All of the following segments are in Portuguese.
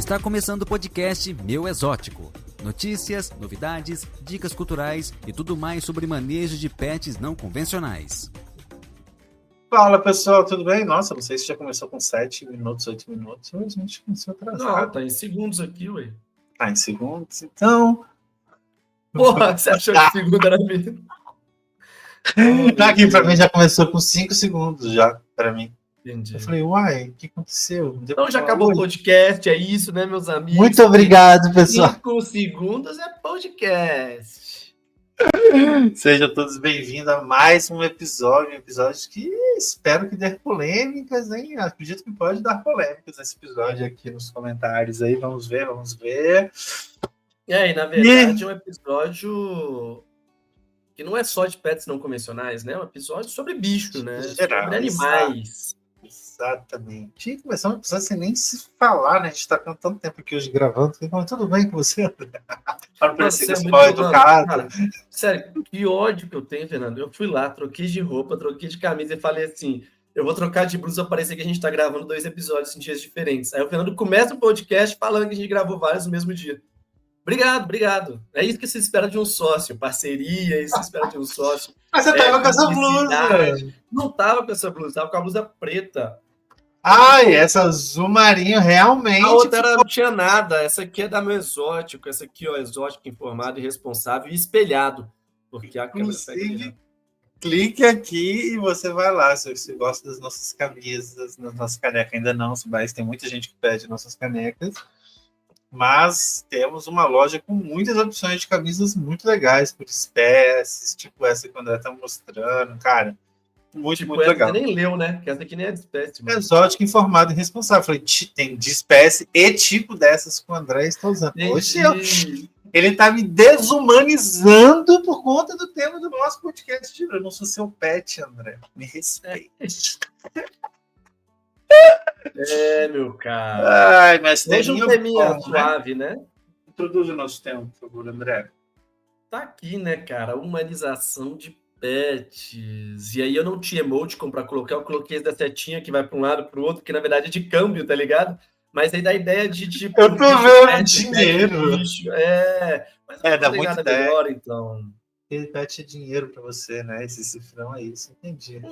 Está começando o podcast Meu Exótico. Notícias, novidades, dicas culturais e tudo mais sobre manejo de pets não convencionais. Fala pessoal, tudo bem? Nossa, não sei se já começou com 7 minutos, 8 minutos, mas a gente começou atrasado. Não, tá em segundos aqui, ué. Tá em segundos, então... Porra, você achou que segundo era mesmo? Aqui pra mim já começou com 5 segundos já, pra mim. Entendi. Eu falei, uai, o que aconteceu? Então já acabou o podcast, é isso, né, meus amigos? Muito obrigado, pessoal. 5 segundos é podcast. Sejam todos bem-vindos a mais um episódio que espero que dê polêmicas, hein? Acredito que pode dar polêmicas nesse episódio aqui nos comentários aí, vamos ver. E na verdade é um episódio que não é só de pets não convencionais, né? É um episódio sobre bicho, né? Geral, sobre animais. Exatamente. Tinha que começar um episódio sem nem se falar, né? A gente tá com tanto tempo aqui hoje gravando. Tudo bem com você, André? Para parecer que eu sou mal educado. Cara, sério, que ódio que eu tenho, Fernando. Eu fui lá, troquei de roupa, troquei de camisa e falei assim, eu vou trocar de blusa para parecer que a gente tá gravando 2 episódios em dias diferentes. Aí o Fernando começa o podcast falando que a gente gravou vários no mesmo dia. Obrigado. É isso que se espera de um sócio. Parceria, é isso que se espera de um sócio. Mas você tava com essa blusa. Não tava com essa blusa, tava com a blusa preta. Ai, essa azul marinho realmente... A outra não tinha nada. Essa aqui é da Meu Exótico. Essa aqui, ó, exótico, informado e responsável e espelhado. Porque a câmera pega. Clique aqui e você vai lá. Se você gosta das nossas camisas, das nossas canecas, ainda não, mas tem muita gente que pede nossas canecas. Mas temos uma loja com muitas opções de camisas muito legais, por espécies, tipo essa que o André tá mostrando, cara. Muito legal. Você nem leu, né? Que essa aqui nem é de espécie. Mano. Exótico, informado e responsável. Falei, tem de espécie e tipo dessas que o André está usando. Hoje ele tá me desumanizando por conta do tema do nosso podcast. Eu não sou seu pet, André. Me respeite. Meu cara. Ai, mas hoje um teminha suave, né? Introduza o nosso tema, por favor, André. Tá aqui, né, cara? Humanização de pets. E aí eu não tinha emoticon pra colocar, eu coloquei essa setinha que vai para um lado para o outro, que na verdade é de câmbio, tá ligado? Mas aí dá a ideia de tipo, eu tô vendo dinheiro. Mas dá muita ideia. Melhor, então. Ele pet é dinheiro pra você, né? Esse cifrão é isso, entendi.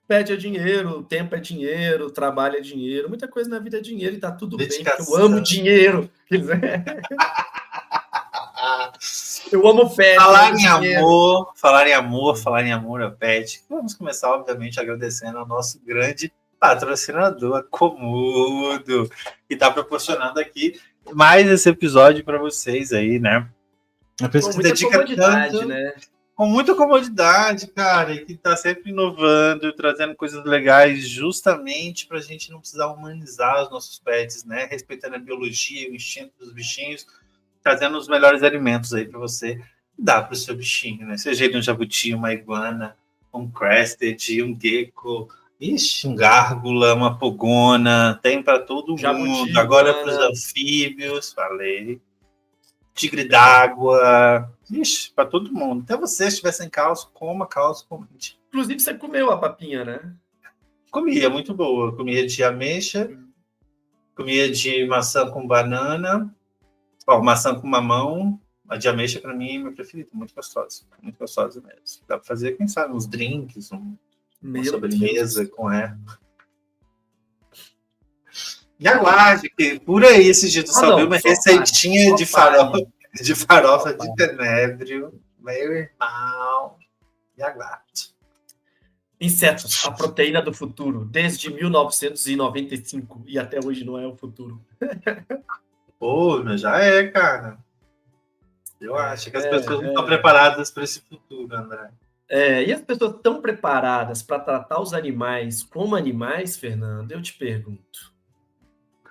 Pet é dinheiro, tempo é dinheiro, trabalho é dinheiro, muita coisa na vida é dinheiro e tá tudo dedicação. Bem, porque eu amo dinheiro. Eu amo pet. Falar em amor ao pet. Vamos começar, obviamente, agradecendo ao nosso grande patrocinador, a Comodo, que está proporcionando aqui mais esse episódio para vocês aí, né? Uma pessoa que dedica tanto, né? Com muita comodidade, cara, e que está sempre inovando, trazendo coisas legais, justamente para a gente não precisar humanizar os nossos pets, né? Respeitando a biologia, o instinto dos bichinhos, trazendo os melhores alimentos aí para você dar para o seu bichinho, né? Seja ele um jabuti, uma iguana, um crested, um gecko, um gárgula, uma pogona, tem para todo mundo. Agora para os anfíbios, falei. Tigre d'água, para todo mundo. Até você, se estiver sem calço, comente. Inclusive, você comeu a papinha, né? Comia, muito boa. Comia de ameixa, comia de maçã com banana, maçã com mamão. A de ameixa, para mim, é meu preferido. Muito gostosa mesmo. Dá para fazer, quem sabe, uns drinks, uma sobremesa com erva. E aguarde, que por aí esses dias tu só viu uma receitinha de farofa de tenebrio. Meu irmão. E aguarde. Insetos, a proteína do futuro, desde 1995 e até hoje não é o futuro. Pô, mas já é, cara. Eu acho que as pessoas não estão preparadas para esse futuro, André. E as pessoas estão preparadas para tratar os animais como animais, Fernando? Eu te pergunto.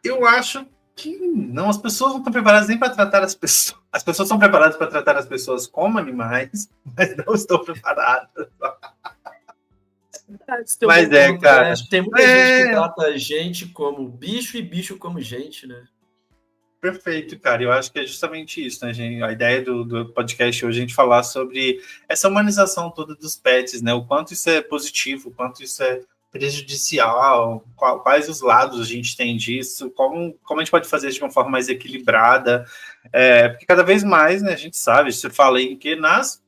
Eu acho que não. As pessoas não estão preparadas nem para tratar as pessoas. As pessoas estão preparadas para tratar as pessoas como animais, mas não estão preparadas. Mas cara. Né? Tem muita gente que trata a gente como bicho e bicho como gente, né? Perfeito, cara. Eu acho que é justamente isso, né, gente? A ideia do podcast hoje é a gente falar sobre essa humanização toda dos pets, né? O quanto isso é positivo, o quanto isso é prejudicial? Quais os lados a gente tem disso? Como a gente pode fazer isso de uma forma mais equilibrada? Porque cada vez mais, né, a gente sabe, você fala em que nas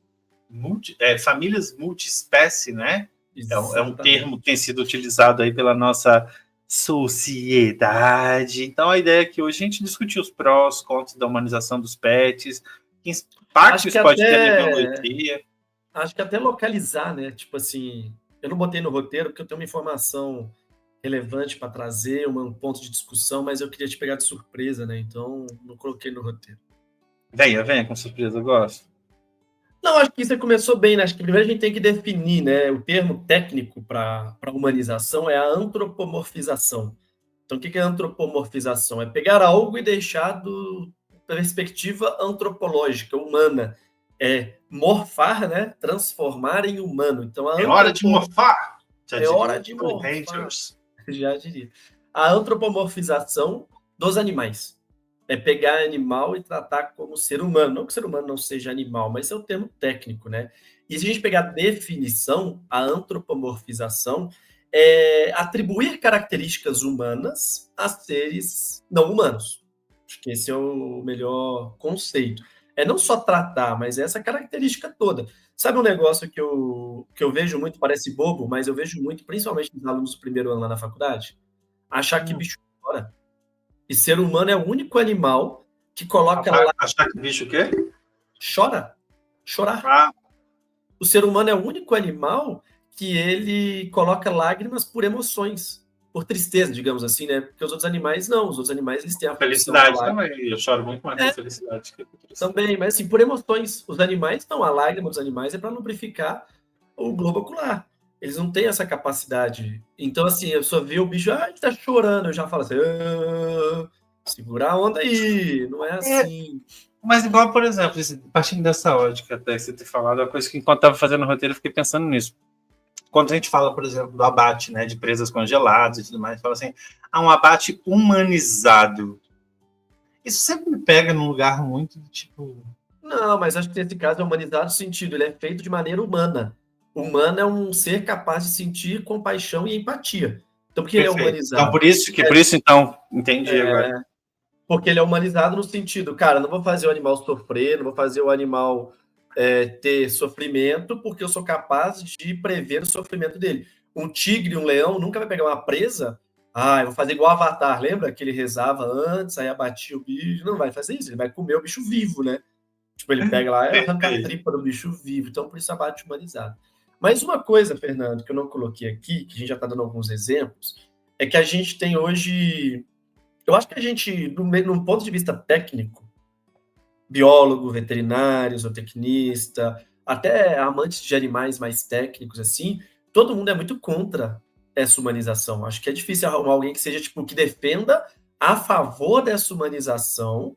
famílias multiespécie, né? É um termo que tem sido utilizado aí pela nossa sociedade. Então, a ideia é que hoje a gente discutir os prós, contras da humanização dos pets, que impacto isso pode ter na biologia. Acho que até localizar, né? Tipo assim, eu não botei no roteiro porque eu tenho uma informação relevante para trazer, um ponto de discussão, mas eu queria te pegar de surpresa, né? Então, não coloquei no roteiro. Venha com surpresa, eu gosto. Não, acho que você começou bem, né? Acho que primeiro a gente tem que definir, né? O termo técnico para humanização é a antropomorfização. Então, o que é antropomorfização? É pegar algo e deixar da perspectiva antropológica, humana. É morfar, né? Transformar em humano. Então, hora de morfar! É hora de morfar. Já diria. A antropomorfização dos animais. É pegar animal e tratar como ser humano. Não que o ser humano não seja animal, mas é o termo técnico, né? E se a gente pegar a definição, a antropomorfização é atribuir características humanas a seres não humanos. Acho que esse é o melhor conceito. É não só tratar, mas é essa característica toda. Sabe um negócio que eu vejo muito, parece bobo, mas eu vejo muito, principalmente nos alunos do primeiro ano lá na faculdade, achar que bicho chora. E ser humano é o único animal que coloca lá... Achar que bicho o quê? Chorar. O ser humano é o único animal que ele coloca lágrimas por emoções, por tristeza, digamos assim, né? Porque os outros animais não. Os outros animais, eles têm a felicidade também. Eu choro muito mais por felicidade. Também, mas assim, por emoções. Os animais, não, a lágrima dos animais é para lubrificar o globo ocular. Eles não têm essa capacidade. Então, assim, eu só vi o bicho, tá chorando, eu já falo assim, segura a onda aí, não é assim. Mas igual, por exemplo, partindo dessa ótica até que você ter falado, uma coisa que enquanto estava fazendo o roteiro, eu fiquei pensando nisso. Quando a gente fala, por exemplo, do abate, né, de presas congeladas e tudo mais, fala assim, um abate humanizado. Isso sempre me pega num lugar muito, tipo... Não, mas acho que nesse caso é humanizado no sentido, ele é feito de maneira humana. Humano é um ser capaz de sentir compaixão e empatia. Então, porque ele é humanizado. Então, por isso, então, entendi agora. Porque ele é humanizado no sentido, cara, não vou fazer o animal sofrer, não vou fazer o animal ter sofrimento, porque eu sou capaz de prever o sofrimento dele. Um tigre, um leão, nunca vai pegar uma presa, eu vou fazer igual Avatar, lembra? Que ele rezava antes, aí abatia o bicho. Não vai fazer isso, ele vai comer o bicho vivo, né? Tipo, ele pega lá e arranca a tripa do bicho vivo. Então, por isso, abate humanizado. Mas uma coisa, Fernando, que eu não coloquei aqui, que a gente já está dando alguns exemplos, é que a gente tem hoje... Eu acho que a gente, num ponto de vista técnico, biólogo, veterinário, zootecnista, até amantes de animais mais técnicos, assim, todo mundo é muito contra essa humanização. Acho que é difícil arrumar alguém que seja, tipo, que defenda a favor dessa humanização,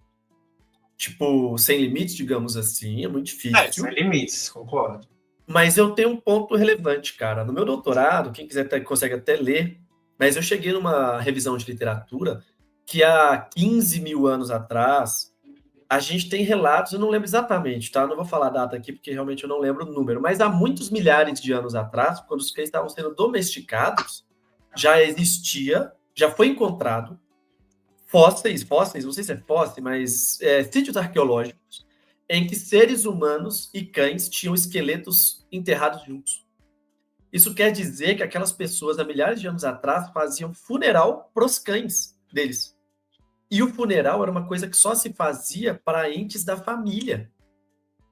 tipo, sem limites, digamos assim, é muito difícil. Sem limites, concordo. Mas eu tenho um ponto relevante, cara. No meu doutorado, quem quiser consegue até ler, mas eu cheguei numa revisão de literatura que há 15 mil anos atrás, a gente tem relatos, eu não lembro exatamente, tá? Não vou falar a data aqui, porque realmente eu não lembro o número, mas há muitos milhares de anos atrás, quando os cães estavam sendo domesticados, já existia, já foi encontrado fósseis, não sei se é fóssil, mas sítios arqueológicos, em que seres humanos e cães tinham esqueletos enterrados juntos. Isso quer dizer que aquelas pessoas, há milhares de anos atrás, faziam funeral para os cães deles. E o funeral era uma coisa que só se fazia para entes da família.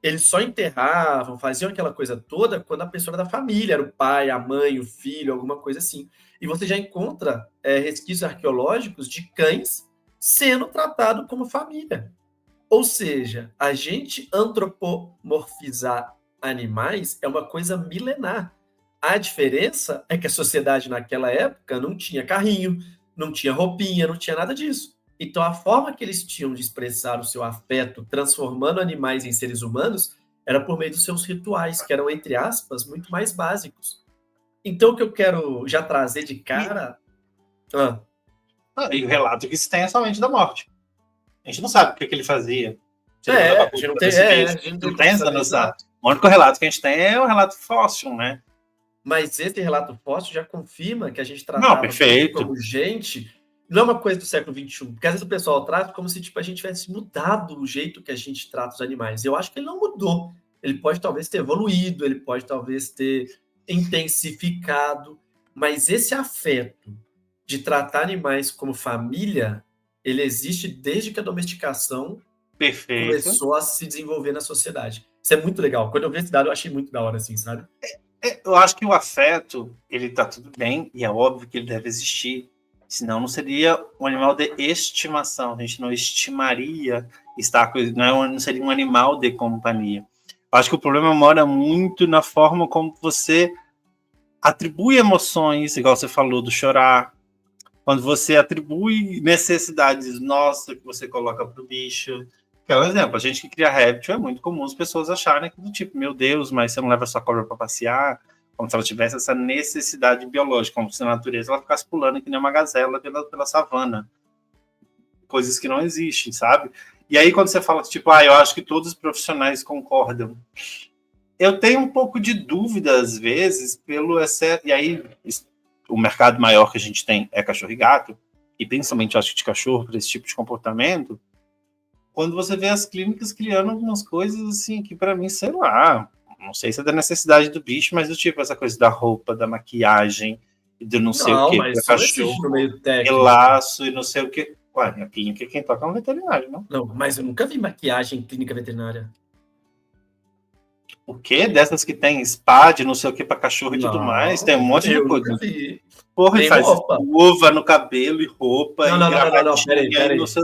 Eles só enterravam, faziam aquela coisa toda quando a pessoa era da família, era o pai, a mãe, o filho, alguma coisa assim. E você já encontra resquícios arqueológicos de cães sendo tratados como família. Ou seja, a gente antropomorfizar animais é uma coisa milenar. A diferença é que a sociedade naquela época não tinha carrinho, não tinha roupinha, não tinha nada disso. Então, a forma que eles tinham de expressar o seu afeto, transformando animais em seres humanos, era por meio dos seus rituais, que eram, entre aspas, muito mais básicos. Então, o que eu quero já trazer de cara... E o relato que se tem é somente da morte. A gente não sabe o que ele fazia. A gente não tem essa noção. O único relato que a gente tem é o relato fóssil, né? Mas esse relato fóssil já confirma que a gente Não, tratava perfeito. como gente, não é uma coisa do século XXI, porque às vezes o pessoal trata como se tipo, a gente tivesse mudado o jeito que a gente trata os animais. Eu acho que ele não mudou. Ele pode talvez ter evoluído, ele pode talvez ter intensificado, mas esse afeto de tratar animais como família, ele existe desde que a domesticação Perfeito. começou a se desenvolver na sociedade. Isso é muito legal. Quando eu vi esse dado, eu achei muito da hora, assim, sabe? Eu acho que o afeto, ele tá tudo bem, e é óbvio que ele deve existir. Senão não seria um animal de estimação. A gente não estimaria estar com ele, não seria um animal de companhia. Eu acho que o problema mora muito na forma como você atribui emoções, igual você falou, do chorar. Quando você atribui necessidades nossas que você coloca para o bicho. Que é um exemplo, a gente que cria réptil, é muito comum as pessoas acharem que do tipo, meu Deus, mas você não leva sua cobra para passear, como se ela tivesse essa necessidade biológica, como se na natureza ela ficasse pulando que nem uma gazela pela savana. Coisas que não existem, sabe? E aí quando você fala, tipo, eu acho que todos os profissionais concordam. Eu tenho um pouco de dúvida, às vezes, pelo excesso... E aí, o mercado maior que a gente tem é cachorro e gato, e principalmente, acho que de cachorro, para esse tipo de comportamento, quando você vê as clínicas criando algumas coisas, assim, que para mim, sei lá, não sei se é da necessidade do bicho, mas do tipo, essa coisa da roupa, da maquiagem, e do não sei o quê, mas para isso não existe no meio técnico. e laço, e não sei o quê. Ué, a clínica quem toca é um veterinário, não? Não, mas eu nunca vi maquiagem em clínica veterinária. O quê? Dessas que tem spa de não sei o que para cachorro e tudo mais, tem um monte de coisa. Nunca vi. Porra, Tem e faz roupa. luva no cabelo e roupa Não, e gravatinha. peraí. Peraí. Isso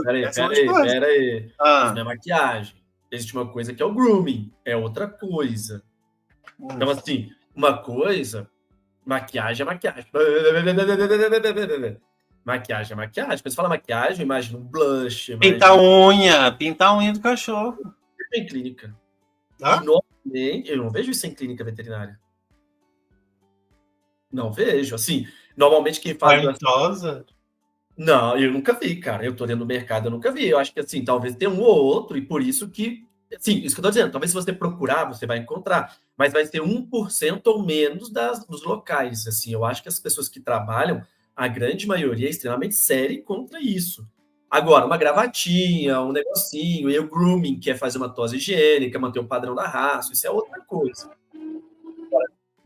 não é maquiagem. Existe uma coisa que é o grooming, é outra coisa. Então, assim, uma coisa, maquiagem é maquiagem. Maquiagem é maquiagem. Quando você fala maquiagem, imagina um blush. Pintar a unha do cachorro. Em clínica. Ah? E normalmente, eu não vejo isso em clínica veterinária. Não vejo. Assim, normalmente quem faz. Ventosa? Não, eu nunca vi, cara. Eu tô dentro do mercado, eu nunca vi. Eu acho que, assim, talvez tenha um ou outro, e por isso que. Sim, isso que eu tô dizendo. Talvez se você procurar, você vai encontrar. Mas vai ser 1% ou menos dos locais. Assim, eu acho que as pessoas que trabalham, a grande maioria é extremamente séria contra isso. Agora, uma gravatinha, um negocinho, e o grooming, que é fazer uma tosse higiênica, manter o padrão da raça, isso é outra coisa.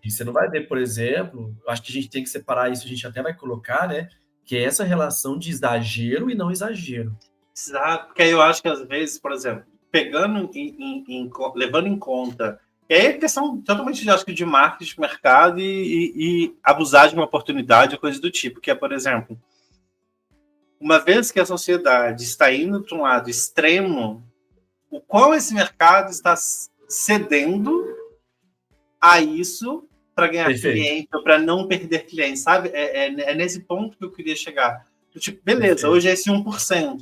E você não vai ver, por exemplo, eu acho que a gente tem que separar isso, a gente até vai colocar, né? Que é essa relação de exagero e não exagero. Exato, porque aí eu acho que às vezes, por exemplo, levando em conta, é questão totalmente, acho que, de marketing de mercado e abusar de uma oportunidade, coisa do tipo, que é, por exemplo, uma vez que a sociedade está indo para um lado extremo, o qual esse mercado está cedendo a isso para ganhar cliente ou para não perder cliente, sabe? É nesse ponto que eu queria chegar. Tipo, beleza, hoje é esse 1%,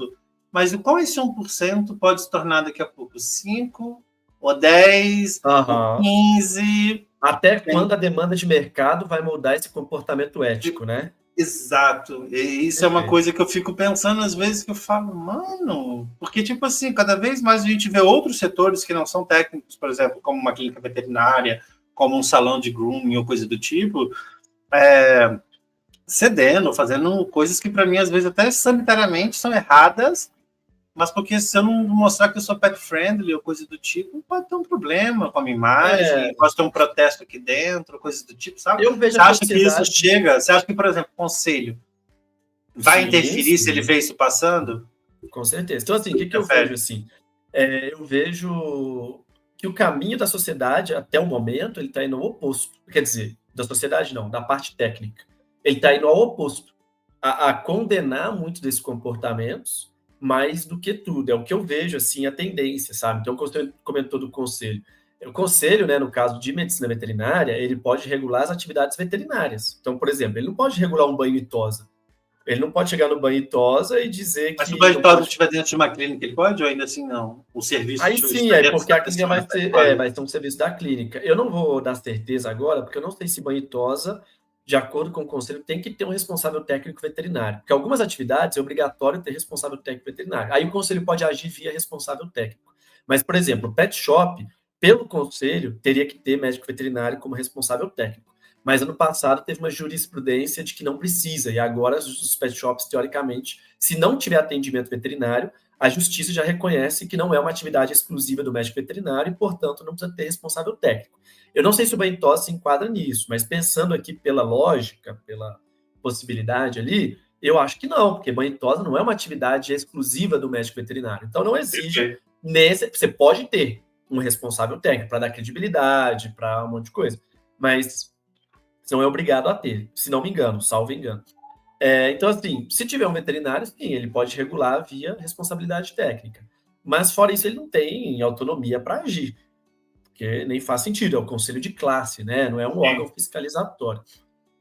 mas qual esse 1% pode se tornar daqui a pouco? 5 ou 10, ou 15? Até quando a demanda de mercado vai mudar esse comportamento ético, né? Exato. E isso é uma coisa que eu fico pensando às vezes, que eu falo, mano, porque, tipo assim, cada vez mais a gente vê outros setores que não são técnicos, por exemplo, como uma clínica veterinária, como um salão de grooming ou coisa do tipo, cedendo, fazendo coisas que para mim, às vezes, até sanitariamente são erradas, mas porque se eu não mostrar que eu sou pet friendly ou coisa do tipo, pode ter um problema com a minha imagem, pode ter um protesto aqui dentro, coisa do tipo, sabe? Você acha que isso chega? Você acha que, por exemplo, o conselho vai interferir se ele vê isso passando? Com certeza. Então, assim, o que eu vejo, assim? Eu vejo que o caminho da sociedade, até o momento, ele está indo ao oposto. Quer dizer, da sociedade não, da parte técnica. Ele está indo ao oposto. A condenar muito desses comportamentos, mais do que tudo. É o que eu vejo, assim, a tendência, sabe? Então, como você comentou do conselho. O conselho, né, no caso de medicina veterinária, ele pode regular as atividades veterinárias. Então, por exemplo, ele não pode regular um banho e tosa. Ele não pode chegar no banho e tosa e dizer que... Mas se o banho e tosa estiver dentro de uma clínica, ele pode ou ainda assim não? O serviço... Aí sim, porque a clínica vai ser um serviço da clínica. Eu não vou dar certeza agora, porque eu não sei se banho e tosa, de acordo com o conselho, tem que ter um responsável técnico veterinário. Porque algumas atividades é obrigatório ter responsável técnico veterinário. Aí o conselho pode agir via responsável técnico. Mas, por exemplo, o pet shop, pelo conselho, teria que ter médico veterinário como responsável técnico. Mas ano passado teve uma jurisprudência de que não precisa, e agora os pet shops, teoricamente, se não tiver atendimento veterinário, a justiça já reconhece que não é uma atividade exclusiva do médico veterinário e, portanto, não precisa ter responsável técnico. Eu não sei se o banho tosse se enquadra nisso, mas pensando aqui pela lógica, pela possibilidade ali, eu acho que não, porque banho tosa não é uma atividade exclusiva do médico veterinário. Então, não exige você pode ter um responsável técnico para dar credibilidade, para um monte de coisa, mas você não é obrigado a ter, se não me engano, salvo engano. Então, assim, se tiver um veterinário, sim, ele pode regular via responsabilidade técnica. Mas, fora isso, ele não tem autonomia para agir, porque nem faz sentido, é o conselho de classe, né? Não é um órgão fiscalizatório.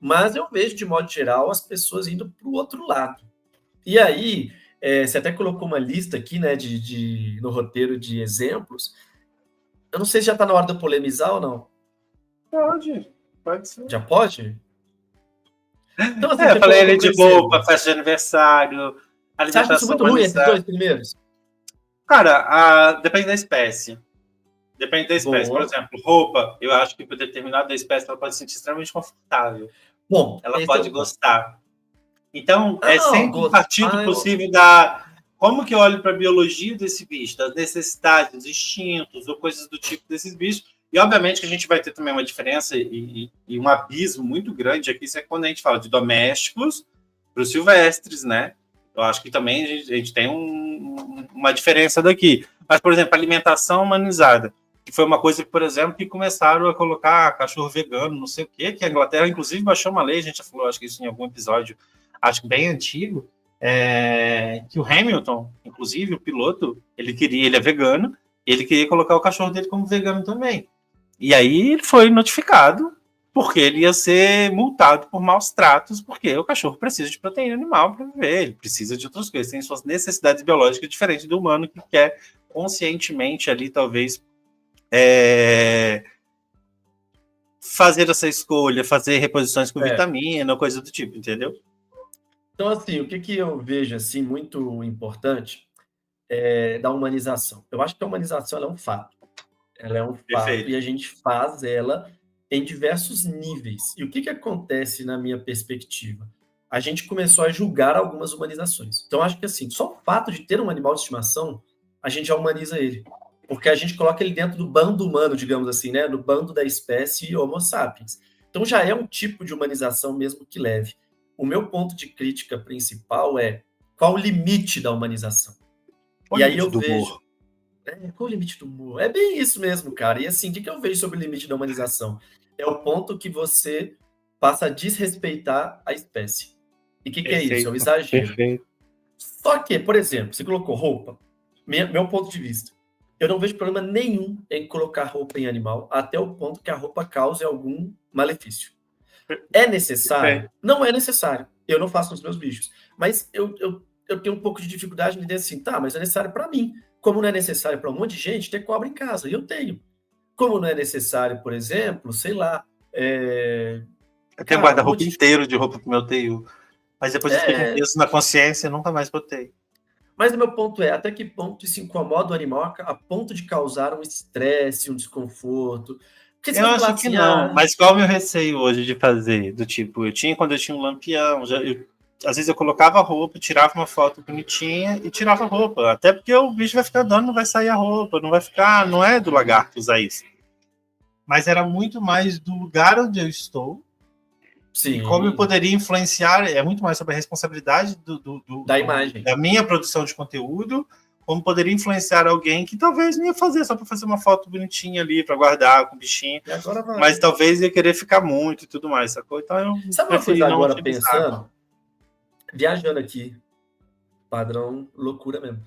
Mas eu vejo, de modo geral, as pessoas indo para o outro lado. E aí, você até colocou uma lista aqui, né, no roteiro de exemplos. Eu não sei se já está na hora de eu polemizar ou não. Pode ser. Já pode? Então, assim, eu falei ele de roupa, festa de aniversário, alimentação. Você acha isso muito ruim, esses dois primeiros? Cara, depende da espécie. Depende da espécie. Boa. Por exemplo, roupa, eu acho que por determinada espécie ela pode se sentir extremamente confortável. Bom, ela pode gostar. Então, é sempre um partido possível como que eu olho para a biologia desse bicho, das necessidades, dos instintos, ou coisas do tipo desses bichos. E, obviamente, que a gente vai ter também uma diferença e um abismo muito grande aqui, isso é quando a gente fala de domésticos para os silvestres, né? Eu acho que também a gente tem uma diferença daqui. Mas, por exemplo, alimentação humanizada, que foi uma coisa que, por exemplo, que começaram a colocar cachorro vegano, não sei o quê, que a Inglaterra, inclusive, baixou uma lei, a gente já falou, acho que isso em algum episódio, acho que bem antigo, que o Hamilton, inclusive, o piloto, ele é vegano, ele queria colocar o cachorro dele como vegano também. E aí ele foi notificado, porque ele ia ser multado por maus tratos, porque o cachorro precisa de proteína animal para viver, ele precisa de outras coisas, tem suas necessidades biológicas diferentes do humano, que quer conscientemente ali, talvez, fazer essa escolha, fazer reposições com vitamina, coisa do tipo, entendeu? Então, assim, o que eu vejo assim, muito importante é da humanização. Eu acho que a humanização ela é um fato. Ela é um fato. Perfeito. E a gente faz ela em diversos níveis. E o que acontece na minha perspectiva? A gente começou a julgar algumas humanizações. Então, acho que assim, só o fato de ter um animal de estimação, a gente já humaniza ele. Porque a gente coloca ele dentro do bando humano, digamos assim, né? No bando da espécie Homo sapiens. Então, já é um tipo de humanização mesmo que leve. O meu ponto de crítica principal é qual o limite da humanização? E aí eu vejo... Qual o limite do humor? É bem isso mesmo, cara. E assim, o que eu vejo sobre o limite da humanização? É o ponto que você passa a desrespeitar a espécie. E o que é isso? É o exagero. Perfeito. Só que, por exemplo, você colocou roupa. Meu ponto de vista. Eu não vejo problema nenhum em colocar roupa em animal até o ponto que a roupa cause algum malefício. É necessário? Não é necessário. Eu não faço nos meus bichos. Mas eu tenho um pouco de dificuldade de dizer assim, tá, mas é necessário para mim. Como não é necessário para um monte de gente ter cobra em casa, e eu tenho. Como não é necessário, por exemplo, sei lá... Eu tenho guarda-roupa inteiro de roupa pro meu teio. Mas depois eu fiquei isso na consciência, nunca mais botei. Mas o meu ponto é, até que ponto isso incomoda o animal a ponto de causar um estresse, um desconforto? Porque eu acho que não, mas qual é o meu receio hoje de fazer? Do tipo, quando eu tinha um lampião, às vezes eu colocava a roupa, tirava uma foto bonitinha e tirava a roupa. Até porque o bicho vai ficar dando, não vai sair a roupa, não é do lagarto usar isso. Mas era muito mais do lugar onde eu estou. Sim. E como eu poderia influenciar, é muito mais sobre a responsabilidade da imagem, da minha produção de conteúdo, como poderia influenciar alguém que talvez não ia fazer só para fazer uma foto bonitinha ali, para guardar com o bichinho, mas talvez ia querer ficar muito e tudo mais, sacou? Então eu sabe uma coisa agora pensando, viajando aqui, padrão loucura mesmo.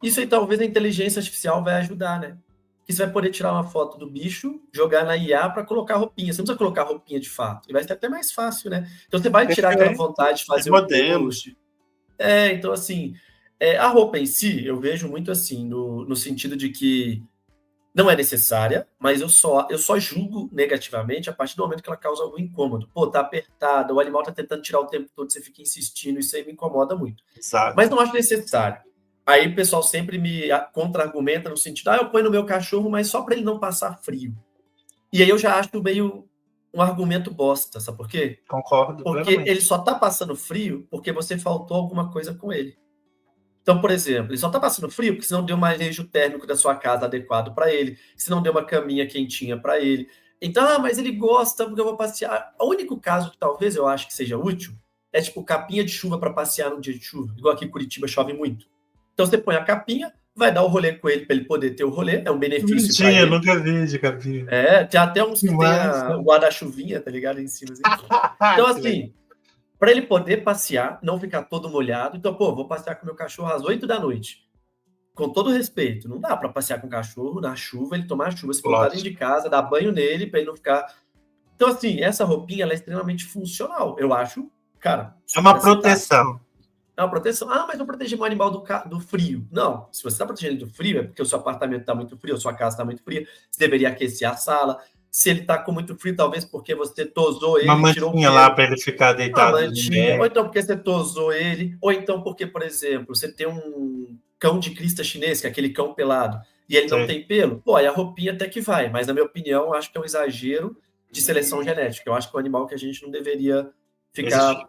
Isso aí talvez a inteligência artificial vai ajudar, né? Que você vai poder tirar uma foto do bicho, jogar na IA para colocar roupinha. Você não precisa colocar roupinha de fato. E vai ser até mais fácil, né? Então você vai tirar aquela vontade de fazer modelo. Então assim, a roupa em si, eu vejo muito assim, no sentido de que não é necessária, mas eu só julgo negativamente a partir do momento que ela causa algum incômodo. Pô, tá apertada, o animal tá tentando tirar o tempo todo, você fica insistindo, isso aí me incomoda muito. Exato. Mas não acho necessário. Aí o pessoal sempre me contra-argumenta no sentido, eu ponho no meu cachorro, mas só para ele não passar frio. E aí eu já acho meio um argumento bosta, sabe por quê? Concordo Porque plenamente. ele só tá passando frio porque você faltou alguma coisa com ele. Então, por exemplo, ele só tá passando frio porque você não deu o manejo térmico da sua casa adequado para ele, você não deu uma caminha quentinha para ele. Então, mas ele gosta porque eu vou passear. O único caso que talvez eu acho que seja útil é tipo capinha de chuva para passear num dia de chuva, igual aqui em Curitiba chove muito. Então você põe a capinha, vai dar o rolê com ele para ele poder ter o rolê, é um benefício para ele. Nunca vi de capinha. Tem até uns que tem o guarda-chuvinha, tá ligado? Em cima. Assim. Então, assim, para ele poder passear, não ficar todo molhado. Então, vou passear com meu cachorro às 8 da noite. Com todo respeito, não dá para passear com o cachorro na chuva, ele tomar chuva, se voltar dentro de casa, dar banho nele, para ele não ficar... Então, assim, essa roupinha, ela é extremamente funcional. Eu acho, cara... É uma proteção. É uma proteção. Mas eu protegi meu animal do frio. Não, se você está protegendo ele do frio, é porque o seu apartamento está muito frio, a sua casa está muito fria, você deveria aquecer a sala. Se ele está com muito frio, talvez porque você tosou ele, uma mantinha lá para ele ficar deitado. Uma mantinha, ou então porque você tosou ele, ou então porque, por exemplo, você tem um cão de crista chinês, que é aquele cão pelado, e ele não tem pelo, aí a roupinha até que vai, mas na minha opinião, eu acho que é um exagero de seleção genética. Eu acho que é um animal que a gente não deveria ficar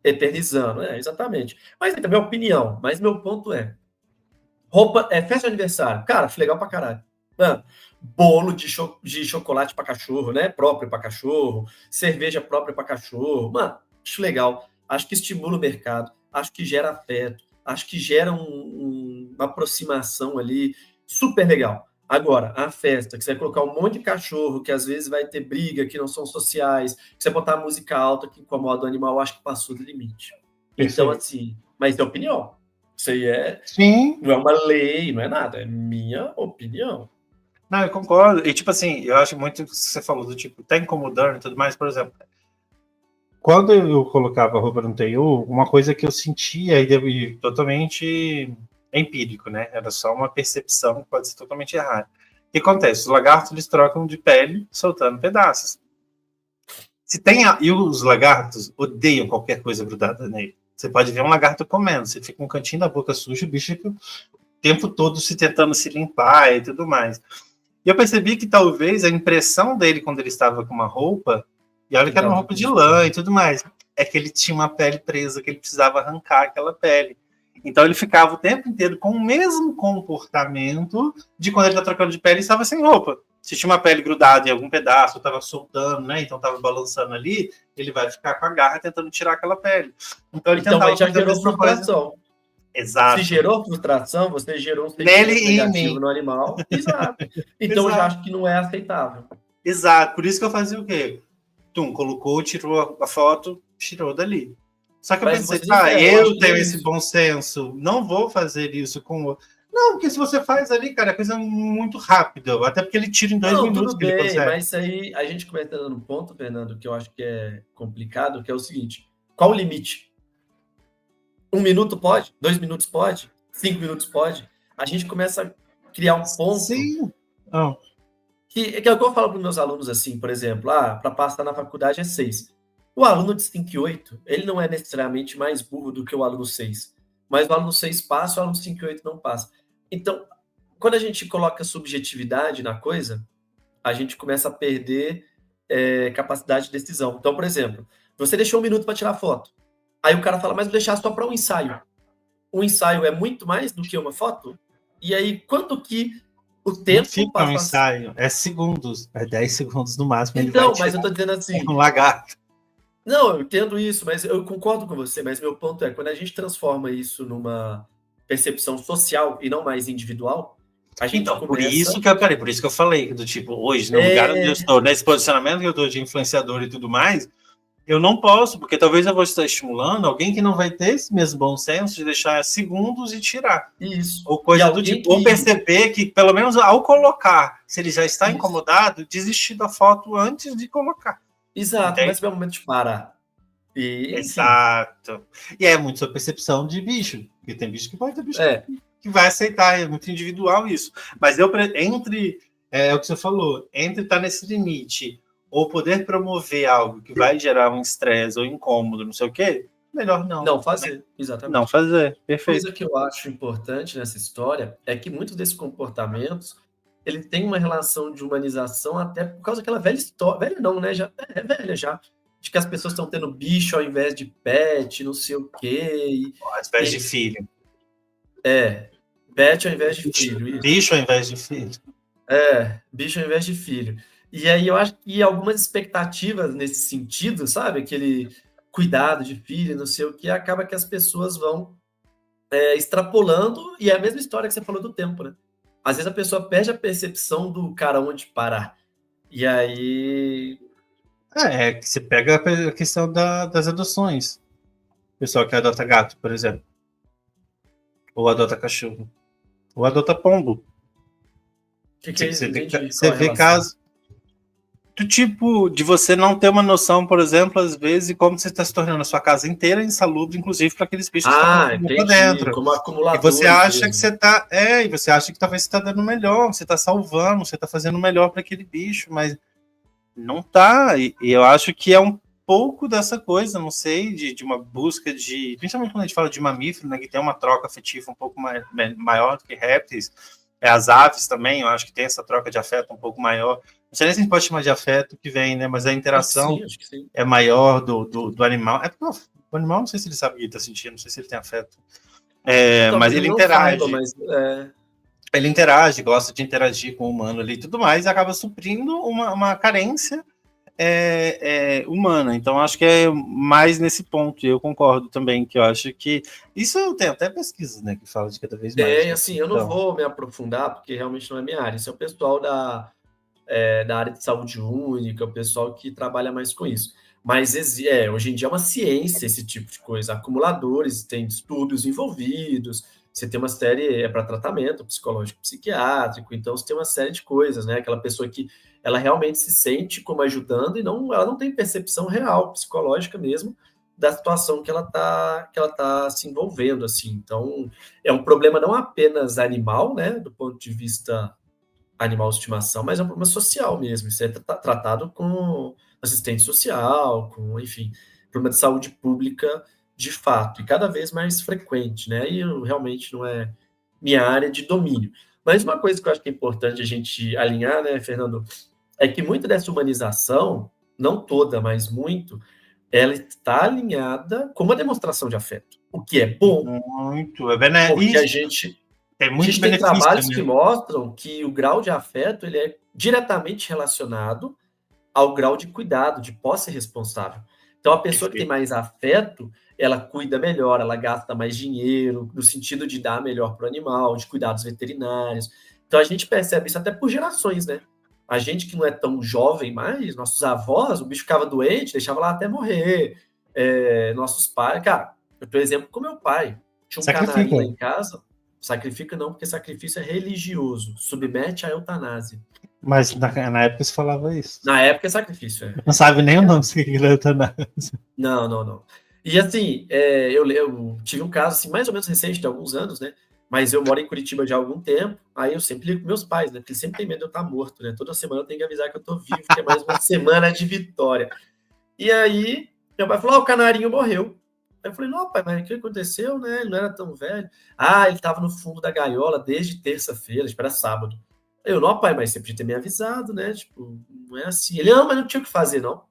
eternizando. Exatamente. Mas é a minha opinião, mas meu ponto é, roupa é festa de aniversário. Cara, acho legal pra caralho. Mano, bolo de chocolate para cachorro, né? Próprio para cachorro, cerveja própria para cachorro. Mano, acho legal. Acho que estimula o mercado. Acho que gera afeto. Acho que gera uma aproximação ali super legal. Agora, a festa, que você vai colocar um monte de cachorro, que às vezes vai ter briga, que não são sociais, que você botar música alta que incomoda o animal, acho que passou do limite. Então, assim, mas é opinião. Isso aí não é uma lei, não é nada. É minha opinião. Não, eu concordo. E, tipo assim, eu acho muito que você falou do tipo, tá incomodando e tudo mais, por exemplo. Quando eu colocava a roupa no TU, uma coisa que eu sentia e totalmente empírico, né? Era só uma percepção que pode ser totalmente errada. O que acontece? Os lagartos, eles trocam de pele soltando pedaços. E os lagartos odeiam qualquer coisa grudada nele. Você pode ver um lagarto comendo, você fica com um cantinho da boca suja, o bicho fica o tempo todo tentando se limpar e tudo mais. E eu percebi que talvez a impressão dele quando ele estava com uma roupa, e olha que era uma roupa de lã e tudo mais, é que ele tinha uma pele presa, que ele precisava arrancar aquela pele. Então ele ficava o tempo inteiro com o mesmo comportamento de quando ele está trocando de pele e estava sem roupa. Se tinha uma pele grudada em algum pedaço, estava soltando, né? Então estava balançando ali, ele vai ficar com a garra tentando tirar aquela pele. Então ele aí já gerou frustração. Exato. Se gerou frustração, você gerou um sentimento negativo no animal. Exato. Então eu já acho que não é aceitável. Exato. Por isso que eu fazia o quê? Colocou, tirou a foto, tirou dali. Só que eu pensei, eu tenho esse bom senso, não vou fazer isso com o... Não, porque se você faz ali, cara, é coisa muito rápida, até porque ele tira em 2 minutos. Tudo bem, mas isso aí, a gente começa dando um ponto, Fernando, que eu acho que é complicado, que é o seguinte, qual o limite? 1 minuto pode? 2 minutos pode? 5 minutos pode? A gente começa a criar um ponto... Sim. Que é o que eu falo para os meus alunos, assim, por exemplo, para passar na faculdade é 6. O aluno de 5 e 8, ele não é necessariamente mais burro do que o aluno 6. Mas o aluno 6 passa, o aluno 5 e 8 não passa. Então, quando a gente coloca subjetividade na coisa, a gente começa a perder capacidade de decisão. Então, por exemplo, você deixou 1 minuto para tirar foto. Aí o cara fala, mas vou deixar só para um ensaio. Um ensaio é muito mais do que uma foto? E aí, quanto que o tempo passa... um ensaio, é segundos, é 10 segundos no máximo. Então, mas eu tô dizendo assim... um lagarto. Não, eu entendo isso, mas eu concordo com você, mas meu ponto é, quando a gente transforma isso numa percepção social e não mais individual, a gente então, começa... por isso que eu falei, do tipo, hoje, no lugar onde eu estou, nesse posicionamento que eu estou de influenciador e tudo mais, eu não posso, porque talvez eu vou estar estimulando alguém que não vai ter esse mesmo bom senso de deixar segundos e tirar. Isso. Ou coisa do tipo, ou perceber que, pelo menos ao colocar, se ele já está incomodado, desistir da foto antes de colocar. Exato, mas é o momento de parar. Exato. E é muito sua percepção de bicho, porque tem bicho que pode ter bicho que vai aceitar, é muito individual isso. Mas é o que você falou, entre estar nesse limite ou poder promover algo que vai gerar um estresse ou incômodo, não sei o quê, melhor não. Não fazer, exatamente. Não fazer, perfeito. Coisa que eu acho importante nessa história é que muitos desses comportamentos, ele tem uma relação de humanização até por causa daquela velha história. Velha não, né? Já é velha já. De que as pessoas estão tendo bicho ao invés de pet, não sei o quê. Ao invés de filho. Pet ao invés de filho. Isso. Bicho ao invés de filho. Bicho ao invés de filho. E aí eu acho que algumas expectativas nesse sentido, sabe? Aquele cuidado de filho, não sei o que, acaba que as pessoas vão extrapolando, e é a mesma história que você falou do tempo, né? Às vezes a pessoa perde a percepção do cara onde parar. E aí... que você pega a questão das adoções. O pessoal que adota gato, por exemplo. Ou adota cachorro. Ou adota pombo. Você vê casos do tipo de você não ter uma noção, por exemplo, às vezes, de como você está se tornando a sua casa inteira insalubre, inclusive para aqueles bichos que estão lá dentro. Como acumulador. E você acha que você está. E você acha que talvez você está dando o melhor, você está salvando, você está fazendo o melhor para aquele bicho, mas não está. E eu acho que é um pouco dessa coisa, não sei, de uma busca de. Principalmente quando a gente fala de mamífero, né, que tem uma troca afetiva um pouco maior do que répteis. As aves também, eu acho que tem essa troca de afeto um pouco maior. Não sei nem se a gente pode chamar de afeto que vem, né? Mas a interação acho que sim. é maior do animal. É porque o animal, não sei se ele sabe o que ele está sentindo, não sei se ele tem afeto. Mas ele interage. Ele interage, gosta de interagir com o humano ali e tudo mais, e acaba suprindo uma carência humana. Então, acho que é mais nesse ponto. E eu concordo também, que eu acho que... Isso tem até pesquisas, né, que fala de cada vez mais. Assim, eu não vou me aprofundar, porque realmente não é minha área. Isso é o pessoal da área de saúde única, o pessoal que trabalha mais com isso. Mas hoje em dia é uma ciência esse tipo de coisa. Acumuladores, tem distúrbios envolvidos, você tem uma série para tratamento psicológico, psiquiátrico, então você tem uma série de coisas, né? Aquela pessoa que ela realmente se sente como ajudando e ela não tem percepção real, psicológica mesmo, da situação que ela tá se envolvendo, assim. Então, é um problema não apenas animal, né? Do ponto de vista animal de estimação, mas é um problema social mesmo. Isso é tratado com assistente social, enfim, problema de saúde pública de fato, e cada vez mais frequente, né? E realmente não é minha área de domínio. Mas uma coisa que eu acho que é importante a gente alinhar, né, Fernando, é que muita dessa humanização, não toda, mas muito, ela está alinhada com uma demonstração de afeto, o que é bom. Muito, é benéfico. Porque a gente tem trabalhos que mostram que o grau de afeto ele é diretamente relacionado ao grau de cuidado, de posse responsável. Então, a pessoa que tem mais afeto, ela cuida melhor, ela gasta mais dinheiro, no sentido de dar melhor para o animal, de cuidados veterinários. Então, a gente percebe isso até por gerações, né? A gente que não é tão jovem mais, nossos avós, o bicho ficava doente, deixava lá até morrer. Nossos pais... Cara, eu tenho exemplo com meu pai. Tinha um canarinho lá em casa. Sacrifica não, porque sacrifício é religioso. Submete à eutanásia. Mas na época você falava isso. Na época é sacrifício. Não sabe nem o nome do que é eutanásia. Não. E assim, eu tive um caso assim, mais ou menos recente, de alguns anos, né? Mas eu moro em Curitiba já há algum tempo, aí eu sempre ligo com meus pais, né? Porque eles sempre têm medo de eu estar morto, né? Toda semana eu tenho que avisar que eu tô vivo, que é mais uma semana de vitória. E aí, meu pai falou, o canarinho morreu. Aí eu falei, não, pai, mas o que aconteceu, né? Ele não era tão velho. Ele estava no fundo da gaiola desde terça-feira, espera sábado. Eu, não, pai, mas você podia ter me avisado, né? Tipo, não é assim. Ele, não, mas não tinha o que fazer, não.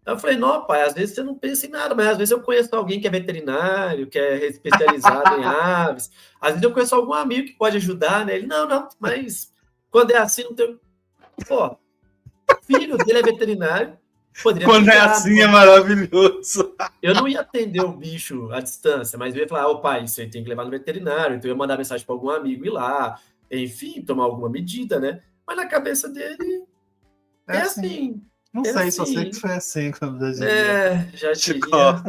Aí eu falei, não, pai, às vezes você não pensa em nada, mas às vezes eu conheço alguém que é veterinário, que é especializado em aves. Às vezes eu conheço algum amigo que pode ajudar, né? Ele, não, mas quando é assim, não tem... Pô, o filho dele é veterinário. Quando é assim, é maravilhoso. Eu não ia atender o bicho à distância, mas eu ia falar, pai, você tem que levar no veterinário. Então eu ia mandar mensagem para algum amigo ir lá, enfim, tomar alguma medida, né? Mas na cabeça dele é assim. Não sei, assim. Só sei que foi assim quando a gente... já Chicó.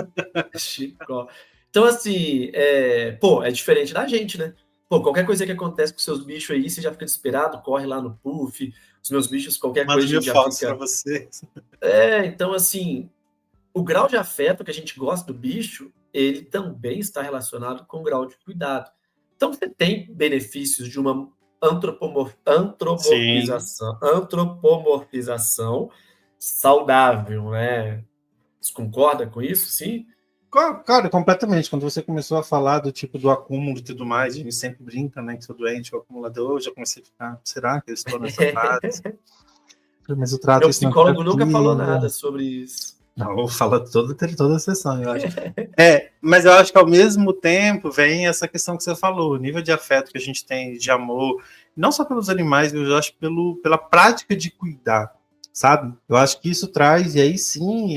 Então, assim, é diferente da gente, né? Qualquer coisa que acontece com seus bichos aí, você já fica desesperado, corre lá no puff. Os meus bichos, qualquer coisa... Manda fotos para vocês. Então, assim, o grau de afeto que a gente gosta do bicho, ele também está relacionado com o grau de cuidado. Então, você tem benefícios de uma antropomorfização saudável, né? Você concorda com isso, sim? Cara, completamente. Quando você começou a falar do tipo do acúmulo e tudo mais, a gente sempre brinca, né, que sou doente, o acumulador, eu já comecei a ficar, será que eu estou nessa fase? Mas eu trato Meu isso na psicólogo nunca falou terapia. nada sobre isso. Não, eu falo toda a sessão, eu acho. Mas eu acho que ao mesmo tempo vem essa questão que você falou, o nível de afeto que a gente tem, de amor, não só pelos animais, mas eu acho pela prática de cuidar, sabe? Eu acho que isso traz, e aí sim,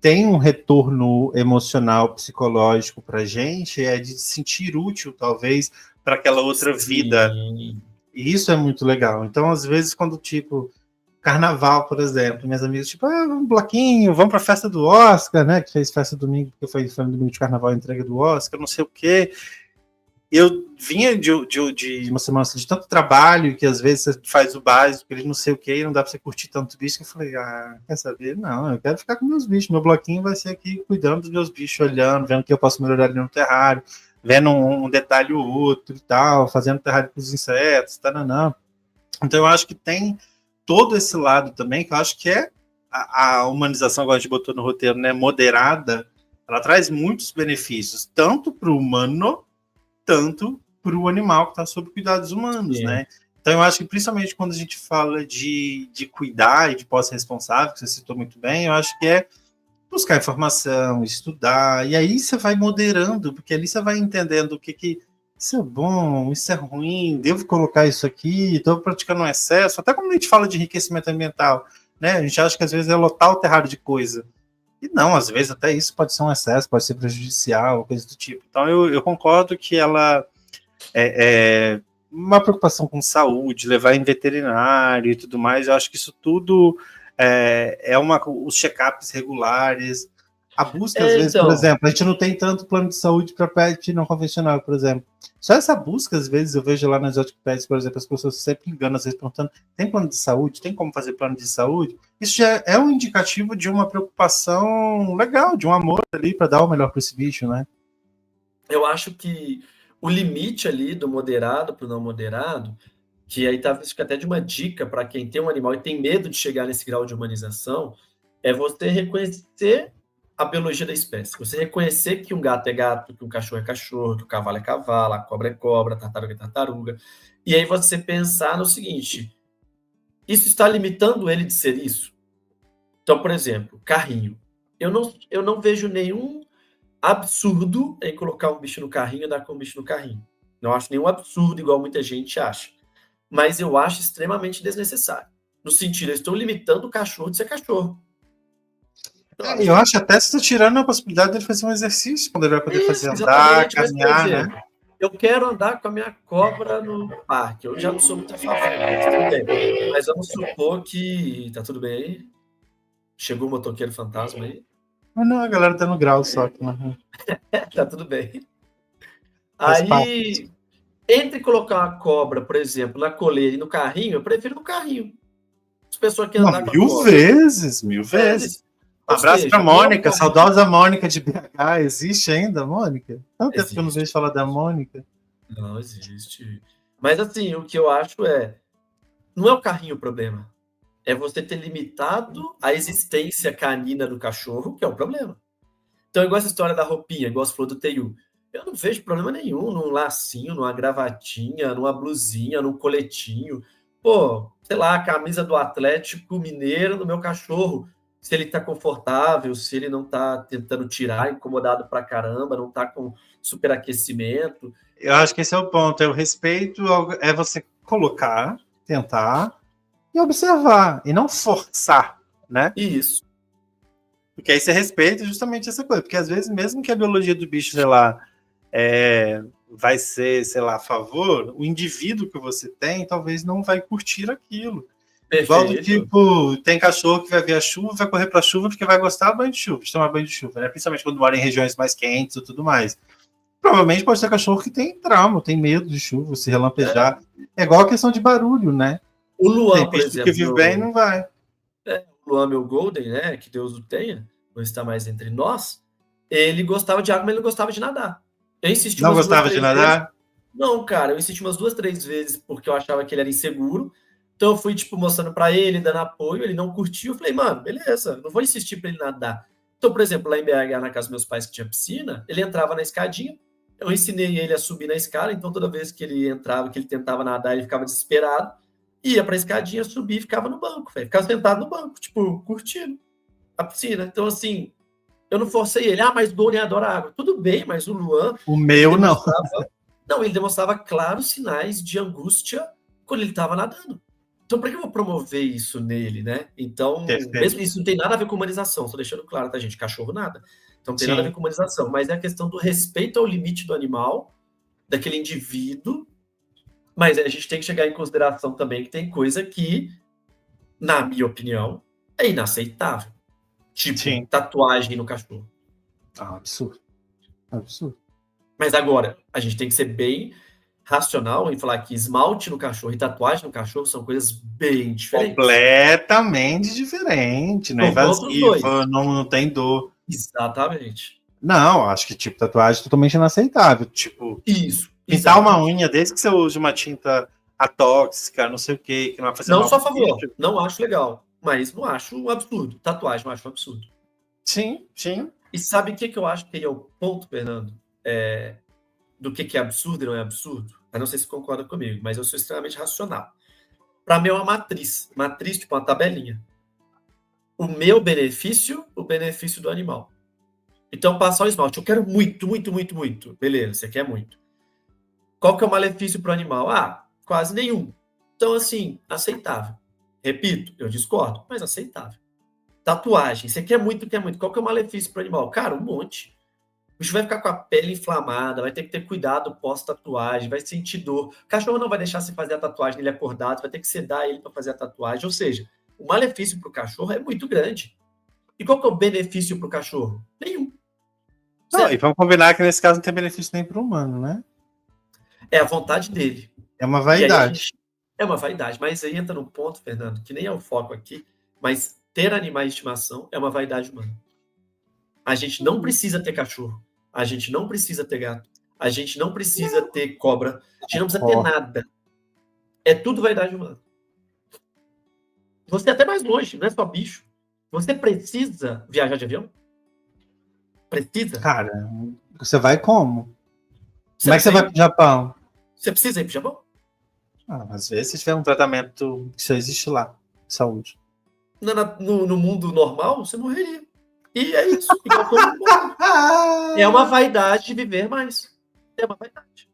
tem um retorno emocional, psicológico pra gente, de se sentir útil, talvez, para aquela outra vida. E isso é muito legal. Então, às vezes, quando, tipo, carnaval, por exemplo, minhas amigas, tipo, vamos bloquinho, vamos pra festa do Oscar, né, que fez festa domingo, porque foi no domingo de carnaval, a entrega do Oscar, não sei o quê. Eu vinha de uma semana de tanto trabalho, que às vezes você faz o básico, ele não sei o quê, e não dá pra você curtir tanto bicho, que eu falei, quer saber? Não, eu quero ficar com meus bichos, meu bloquinho vai ser aqui cuidando dos meus bichos, olhando, vendo o que eu posso melhorar ali no terrário, vendo um detalhe ou outro e tal, fazendo terrário com os insetos, taranã. Então eu acho que tem todo esse lado também, que eu acho que é a humanização, agora a gente botou no roteiro, né, moderada, ela traz muitos benefícios, tanto para o humano, tanto para o animal que está sob cuidados humanos, né? Então eu acho que principalmente quando a gente fala de cuidar e de posse responsável, que você citou muito bem, eu acho que é buscar informação, estudar, e aí você vai moderando, porque ali você vai entendendo o que isso é bom, isso é ruim, devo colocar isso aqui, estou praticando um excesso. Até quando a gente fala de enriquecimento ambiental, né? A gente acha que às vezes é lotar o terrário de coisa. E não, às vezes até isso pode ser um excesso, pode ser prejudicial, coisa do tipo. Então eu concordo que ela é uma preocupação com saúde, levar em veterinário e tudo mais. Eu acho que isso tudo os check-ups regulares. A busca, às vezes, por exemplo, a gente não tem tanto plano de saúde para pet não convencional, por exemplo. Só essa busca, às vezes, eu vejo lá nas Exotic Pets, por exemplo, as pessoas sempre enganam, às vezes, perguntando, tem plano de saúde? Tem como fazer plano de saúde? Isso já é um indicativo de uma preocupação legal, de um amor ali para dar o melhor para esse bicho, né? Eu acho que o limite ali do moderado para o não moderado, que aí talvez fique até de uma dica para quem tem um animal e tem medo de chegar nesse grau de humanização, é você reconhecer a biologia da espécie. Você reconhecer que um gato é gato, que um cachorro é cachorro, que o cavalo é cavalo, a cobra é cobra, a tartaruga é tartaruga. E aí você pensar no seguinte, isso está limitando ele de ser isso? Então, por exemplo, carrinho. Eu não vejo nenhum absurdo em colocar um bicho no carrinho e andar com um bicho no carrinho. Não acho nenhum absurdo, igual muita gente acha. Mas eu acho extremamente desnecessário. No sentido, eu estou limitando o cachorro de ser cachorro. Eu acho até que você está tirando a possibilidade de ele fazer um exercício, quando ele vai poder fazer andar, caminhar, exemplo, né? Eu quero andar com a minha cobra no parque. Eu já não sou muito a favor, mas tudo bem. Mas vamos supor que... Tá tudo bem aí? Chegou o motoqueiro fantasma aí? Mas não, a galera tá no grau só. Tá tudo bem. Aí, entre colocar uma cobra, por exemplo, na coleira e no carrinho, eu prefiro no carrinho. As pessoas que andam com a cobra. Mil vezes. Um abraço pra Mônica, saudosa Mônica de BH. Existe ainda, Mônica? Tanto tempo que eu não vejo falar da Mônica. Não existe. Mas assim, o que eu acho não é o carrinho o problema. É você ter limitado a existência canina do cachorro, que é o problema. Então, igual essa história da roupinha, igual você falou do Teiu. Eu não vejo problema nenhum num lacinho, numa gravatinha, numa blusinha, num coletinho. Pô, sei lá, a camisa do Atlético Mineiro no meu cachorro. Se ele tá confortável, se ele não tá tentando tirar, incomodado pra caramba, não tá com superaquecimento. Eu acho que esse é o ponto. O respeito é você colocar, tentar e observar, e não forçar, né? Isso. Porque aí você respeita justamente essa coisa. Porque às vezes, mesmo que a biologia do bicho, sei lá, vai ser, sei lá, a favor, o indivíduo que você tem talvez não vai curtir aquilo. Perfeito. Igual do tipo, tem cachorro que vai ver a chuva, vai correr pra chuva porque vai gostar do banho de chuva, de tomar banho de chuva, né? Principalmente quando mora em regiões mais quentes e tudo mais. Provavelmente pode ser cachorro que tem trauma, tem medo de chuva, se relampejar. É igual a questão de barulho, né? O Luan, por exemplo, que vive bem não vai. O Luan, meu Golden, né? Que Deus o tenha, não está mais entre nós. Ele gostava de água, mas ele não gostava de nadar. Eu insisti não gostava de nadar? Vezes. Não, cara, eu insisti umas 2, 3 vezes porque eu achava que ele era inseguro. Então eu fui, tipo, mostrando pra ele, dando apoio, ele não curtiu. Eu falei, mano, beleza, não vou insistir pra ele nadar. Então, por exemplo, lá em BH, na casa dos meus pais que tinha piscina, ele entrava na escadinha, eu ensinei ele a subir na escada, então toda vez que ele entrava, que ele tentava nadar, ele ficava desesperado, ia pra escadinha, subia e ficava no banco, velho. Ficava sentado no banco, tipo, curtindo a piscina. Então, assim, eu não forcei ele. Mas o Doni adora água. Tudo bem, mas o Luan... O meu não. Não, ele demonstrava claros sinais de angústia quando ele estava nadando. Então, para que eu vou promover isso nele, né? Então, mesmo isso não tem nada a ver com humanização, só deixando claro, tá, gente? Cachorro nada. Então, não tem nada a ver com humanização, mas é a questão do respeito ao limite do animal, daquele indivíduo, mas a gente tem que chegar em consideração também que tem coisa que, na minha opinião, é inaceitável. Tipo, tatuagem no cachorro. Absurdo. Absurdo. Mas agora, a gente tem que ser bem racional em falar que esmalte no cachorro e tatuagem no cachorro são coisas bem diferentes. Completamente diferente, não é invasiva, não tem dor. Exatamente. Não, acho que tipo tatuagem é totalmente inaceitável. Tipo, isso. Pintar uma unha, desde que você use uma tinta atóxica, não sei o que não vai fazer mal. Não sou a favor, não acho legal, mas não acho um absurdo. Tatuagem não acho um absurdo. Sim. E sabe o que eu acho que é o ponto, Fernando? Do que é absurdo e não é absurdo? Eu não sei se concorda comigo, mas eu sou extremamente racional. Para mim é uma matriz. Matriz, tipo uma tabelinha. O meu benefício, o benefício do animal. Então, passar o esmalte. Eu quero muito, muito, muito, muito. Beleza, você quer muito. Qual que é o malefício para o animal? Quase nenhum. Então, assim, aceitável. Repito, eu discordo, mas aceitável. Tatuagem. Você quer muito, quer muito. Qual que é o malefício para o animal? Cara, um monte. O bicho vai ficar com a pele inflamada, vai ter que ter cuidado pós-tatuagem, vai sentir dor. O cachorro não vai deixar você fazer a tatuagem ele acordado, vai ter que sedar ele para fazer a tatuagem. Ou seja, o malefício para o cachorro é muito grande. E qual que é o benefício para o cachorro? Nenhum. Não, e vamos combinar que nesse caso não tem benefício nem para o humano, né? É a vontade dele. É uma vaidade. É uma vaidade, mas aí entra num ponto, Fernando, que nem é o foco aqui, mas ter animais de estimação é uma vaidade humana. A gente não precisa ter cachorro. A gente não precisa ter gato. A gente não precisa ter cobra. A gente não precisa ter nada. É tudo vaidade humana. Você é até mais longe, não é só bicho. Você precisa viajar de avião? Precisa? Cara, você vai como? Como é que você vai pro Japão? Você precisa ir pro Japão? Às vezes, se tiver um tratamento que só existe lá, de saúde. No mundo normal, você morreria. E é isso. É uma vaidade de viver mais. É uma vaidade.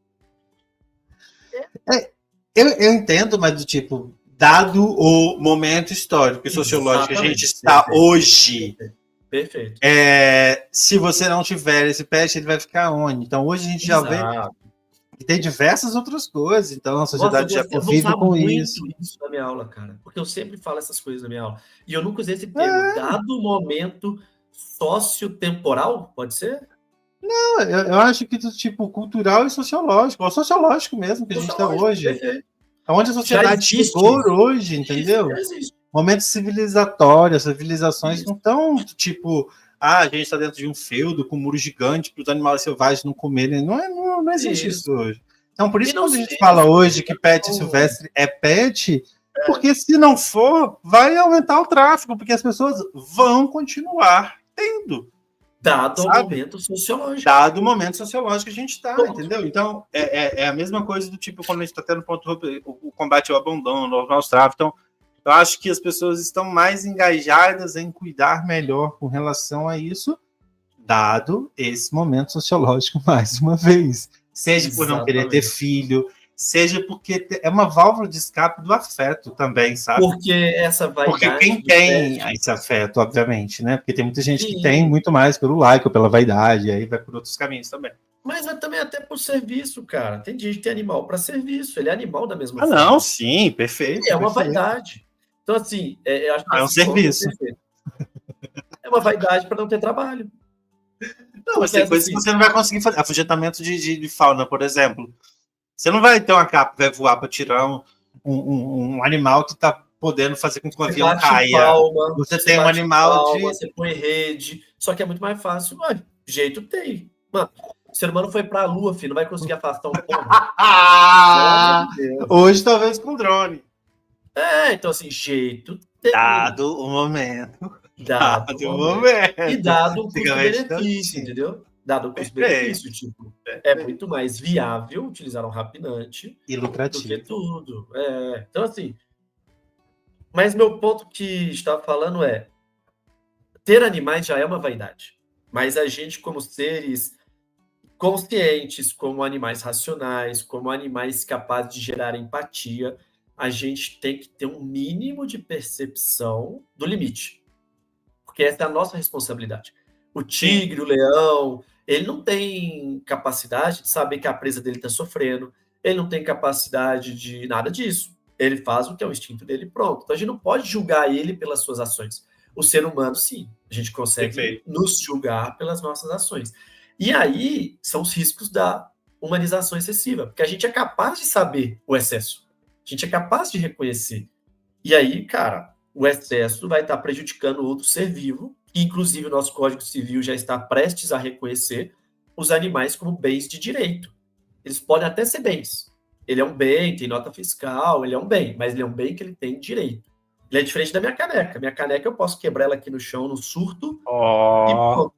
Eu entendo, mas do tipo, dado o momento histórico e sociológico que a gente está hoje. Perfeito. Se você não tiver esse pet, ele vai ficar onde? Então hoje a gente já vê que tem diversas outras coisas. Então a sociedade já convive com isso. Eu isso na minha aula, cara. Porque eu sempre falo essas coisas na minha aula. E eu nunca usei esse termo. Dado o momento sociotemporal, pode ser? Não, eu acho que do tipo cultural e sociológico, ou sociológico mesmo, que a gente está hoje. Perfeito. Onde a sociedade chegou hoje, entendeu? Momento civilizatório, as civilizações não estão tipo, a gente está dentro de um feudo com um muro gigante para os animais selvagens não comerem. Não existe isso hoje. Então, por isso que quando a gente fala hoje que pet silvestre é pet, porque se não for, vai aumentar o tráfego, porque as pessoas vão continuar tendo. Dado o momento sociológico. Dado o momento sociológico que a gente está, entendeu? Então, é a mesma coisa do tipo, quando a gente está tendo o combate ao abandono, ao maus tráfico. Então, eu acho que as pessoas estão mais engajadas em cuidar melhor com relação a isso, dado esse momento sociológico, mais uma vez. Seja por não querer ter filho, seja porque é uma válvula de escape do afeto também, sabe? Porque essa vaidade... Porque quem tem esse afeto, obviamente, né? Porque tem muita gente que tem muito mais pelo like ou pela vaidade, e aí vai por outros caminhos também. Mas vai também até por serviço, cara. Tem gente que tem animal para serviço, ele é animal da mesma forma. Não, sim, perfeito. É uma vaidade. Então, assim, eu acho que é um serviço. É uma vaidade para não ter trabalho. Não, mas tem coisas que você não vai conseguir fazer. Afugentamento de fauna, por exemplo. Você não vai ter uma capa que vai voar para tirar um animal que está podendo fazer com que o avião caia. Você tem um animal Você põe rede. Só que é muito mais fácil. Jeito tem. Mano, o ser humano foi para a Lua, filho. Não vai conseguir afastar um pombo. Hoje, talvez com drone. Então assim, jeito tem. Dado o momento. Dado o momento. E dado o custo-benefício, entendeu? Dado o custo-benefício, tipo, é muito mais viável utilizar um rapinante e lucrativo do que tudo. Então, assim, mas meu ponto que estava falando é, ter animais já é uma vaidade, mas a gente, como seres conscientes, como animais racionais, como animais capazes de gerar empatia, a gente tem que ter um mínimo de percepção do limite, porque essa é a nossa responsabilidade. O tigre, o leão, ele não tem capacidade de saber que a presa dele está sofrendo, ele não tem capacidade de nada disso. Ele faz o que é o instinto dele, pronto. Então a gente não pode julgar ele pelas suas ações. O ser humano, sim, a gente consegue nos julgar pelas nossas ações. E aí são os riscos da humanização excessiva, porque a gente é capaz de saber o excesso, a gente é capaz de reconhecer. E aí, cara, o excesso vai estar prejudicando outro ser vivo, e inclusive o nosso Código Civil já está prestes a reconhecer os animais como bens de direito. Eles podem até ser bens. Ele é um bem, tem nota fiscal, ele é um bem, mas ele é um bem que ele tem direito. Ele é diferente da minha caneca. Minha caneca eu posso quebrar ela aqui no chão, no surto, e pronto.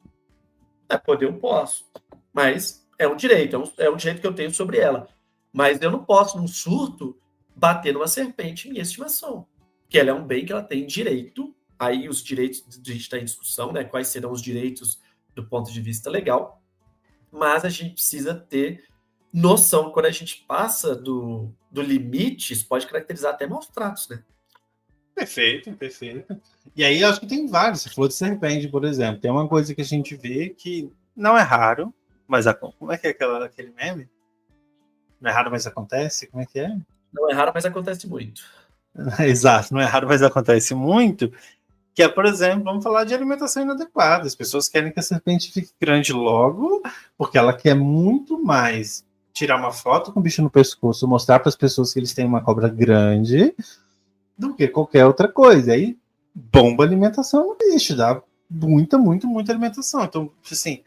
Poder eu posso, mas é um direito, é um direito que eu tenho sobre ela. Mas eu não posso, num surto, bater numa serpente em minha estimação, porque ela é um bem que ela tem direito. Aí os direitos, a gente está em discussão, né? Quais serão os direitos do ponto de vista legal, mas a gente precisa ter noção, quando a gente passa do limite, isso pode caracterizar até maus tratos, né? Perfeito. E aí eu acho que tem vários. Você falou de serpente, por exemplo. Tem uma coisa que a gente vê que não é raro, mas como é que é aquele meme? Não é raro, mas acontece? Como é que é? Não é raro, mas acontece muito. Exato, não é raro, mas acontece muito. Que é, por exemplo, vamos falar de alimentação inadequada. As pessoas querem que a serpente fique grande logo, porque ela quer muito mais tirar uma foto com o bicho no pescoço, mostrar para as pessoas que eles têm uma cobra grande, do que qualquer outra coisa. Aí bomba a alimentação no bicho, dá muita alimentação. Então, assim,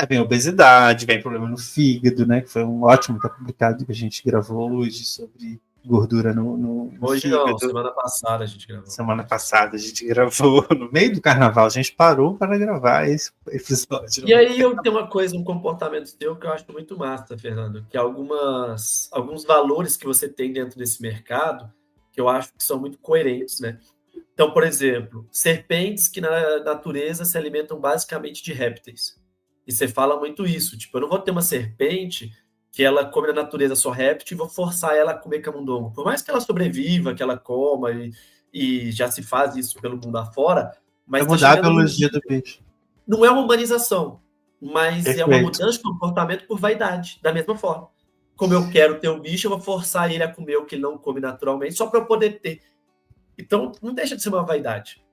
vem obesidade, vem problema no fígado, né? Que foi um ótimo, tá publicado, que a gente gravou hoje sobre gordura no hoje fígado. Não, semana passada a gente gravou. Semana passada a gente gravou no meio do carnaval, a gente parou para gravar esse episódio. E aí eu tenho uma coisa, um comportamento seu que eu acho muito massa, Fernando, que alguns valores que você tem dentro desse mercado, que eu acho que são muito coerentes, né? Então, por exemplo, serpentes que na natureza se alimentam basicamente de répteis. E você fala muito isso, tipo, eu não vou ter uma serpente que ela come na natureza só réptil e vou forçar ela a comer camundongo. Por mais que ela sobreviva, que ela coma, e já se faz isso pelo mundo afora, mas é mudar a biologia do peixe. Não é uma humanização, mas é uma mudança de comportamento por vaidade, da mesma forma. Como eu quero ter um bicho, eu vou forçar ele a comer o que ele não come naturalmente, só para eu poder ter. Então, não deixa de ser uma vaidade.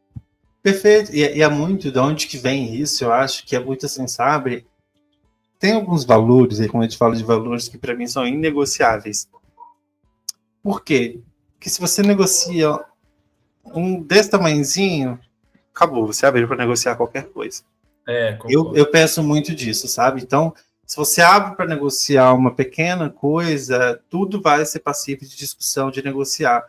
Perfeito. E é muito de onde que vem isso, eu acho que é muito assim, sabe? Tem alguns valores, aí, como a gente fala de valores, que para mim são inegociáveis. Por quê? Porque se você negocia um desse tamanhozinho, acabou, você abre para negociar qualquer coisa. Eu penso muito disso, sabe? Então, se você abre para negociar uma pequena coisa, tudo vai ser passível de discussão, de negociar,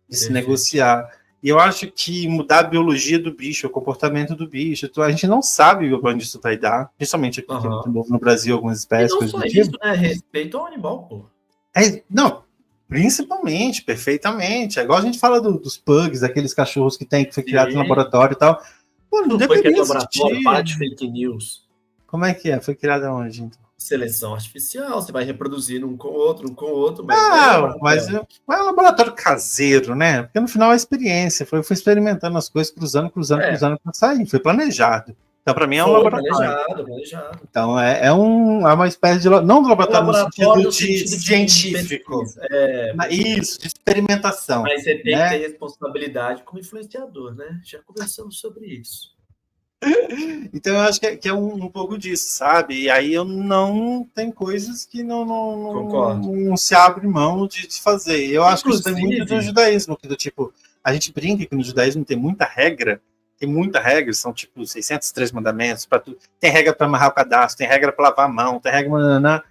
de se negociar. E eu acho que mudar a biologia do bicho, o comportamento do bicho, a gente não sabe onde isso vai dar, principalmente aqui no Brasil, algumas espécies. E não só isso, né? Respeito ao animal, pô. Não, principalmente, perfeitamente. É igual a gente fala dos pugs, aqueles cachorros que foi criado em laboratório e tal. Pô, não foi criado em laboratório, para de fake news. Como é que é? Foi criado aonde, então? Seleção artificial, você vai reproduzindo um com o outro, mas mas é um laboratório caseiro, né? Porque no final é experiência, foi experimentando as coisas, cruzando para sair, foi planejado. Então, para mim, é um laboratório. Planejado. Então, é uma espécie de... Não do laboratório no sentido de científico. Isso, de experimentação. Mas você tem que ter responsabilidade como influenciador, né? Já conversamos sobre isso. Então eu acho que é um pouco disso, sabe? E aí eu não tem coisas que não se abre mão de fazer. Eu acho que isso tem muito do judaísmo, que do tipo, a gente brinca que no judaísmo tem muita regra, são tipo 603 mandamentos, tem regra para amarrar o cadastro, tem regra para lavar a mão, tem regra...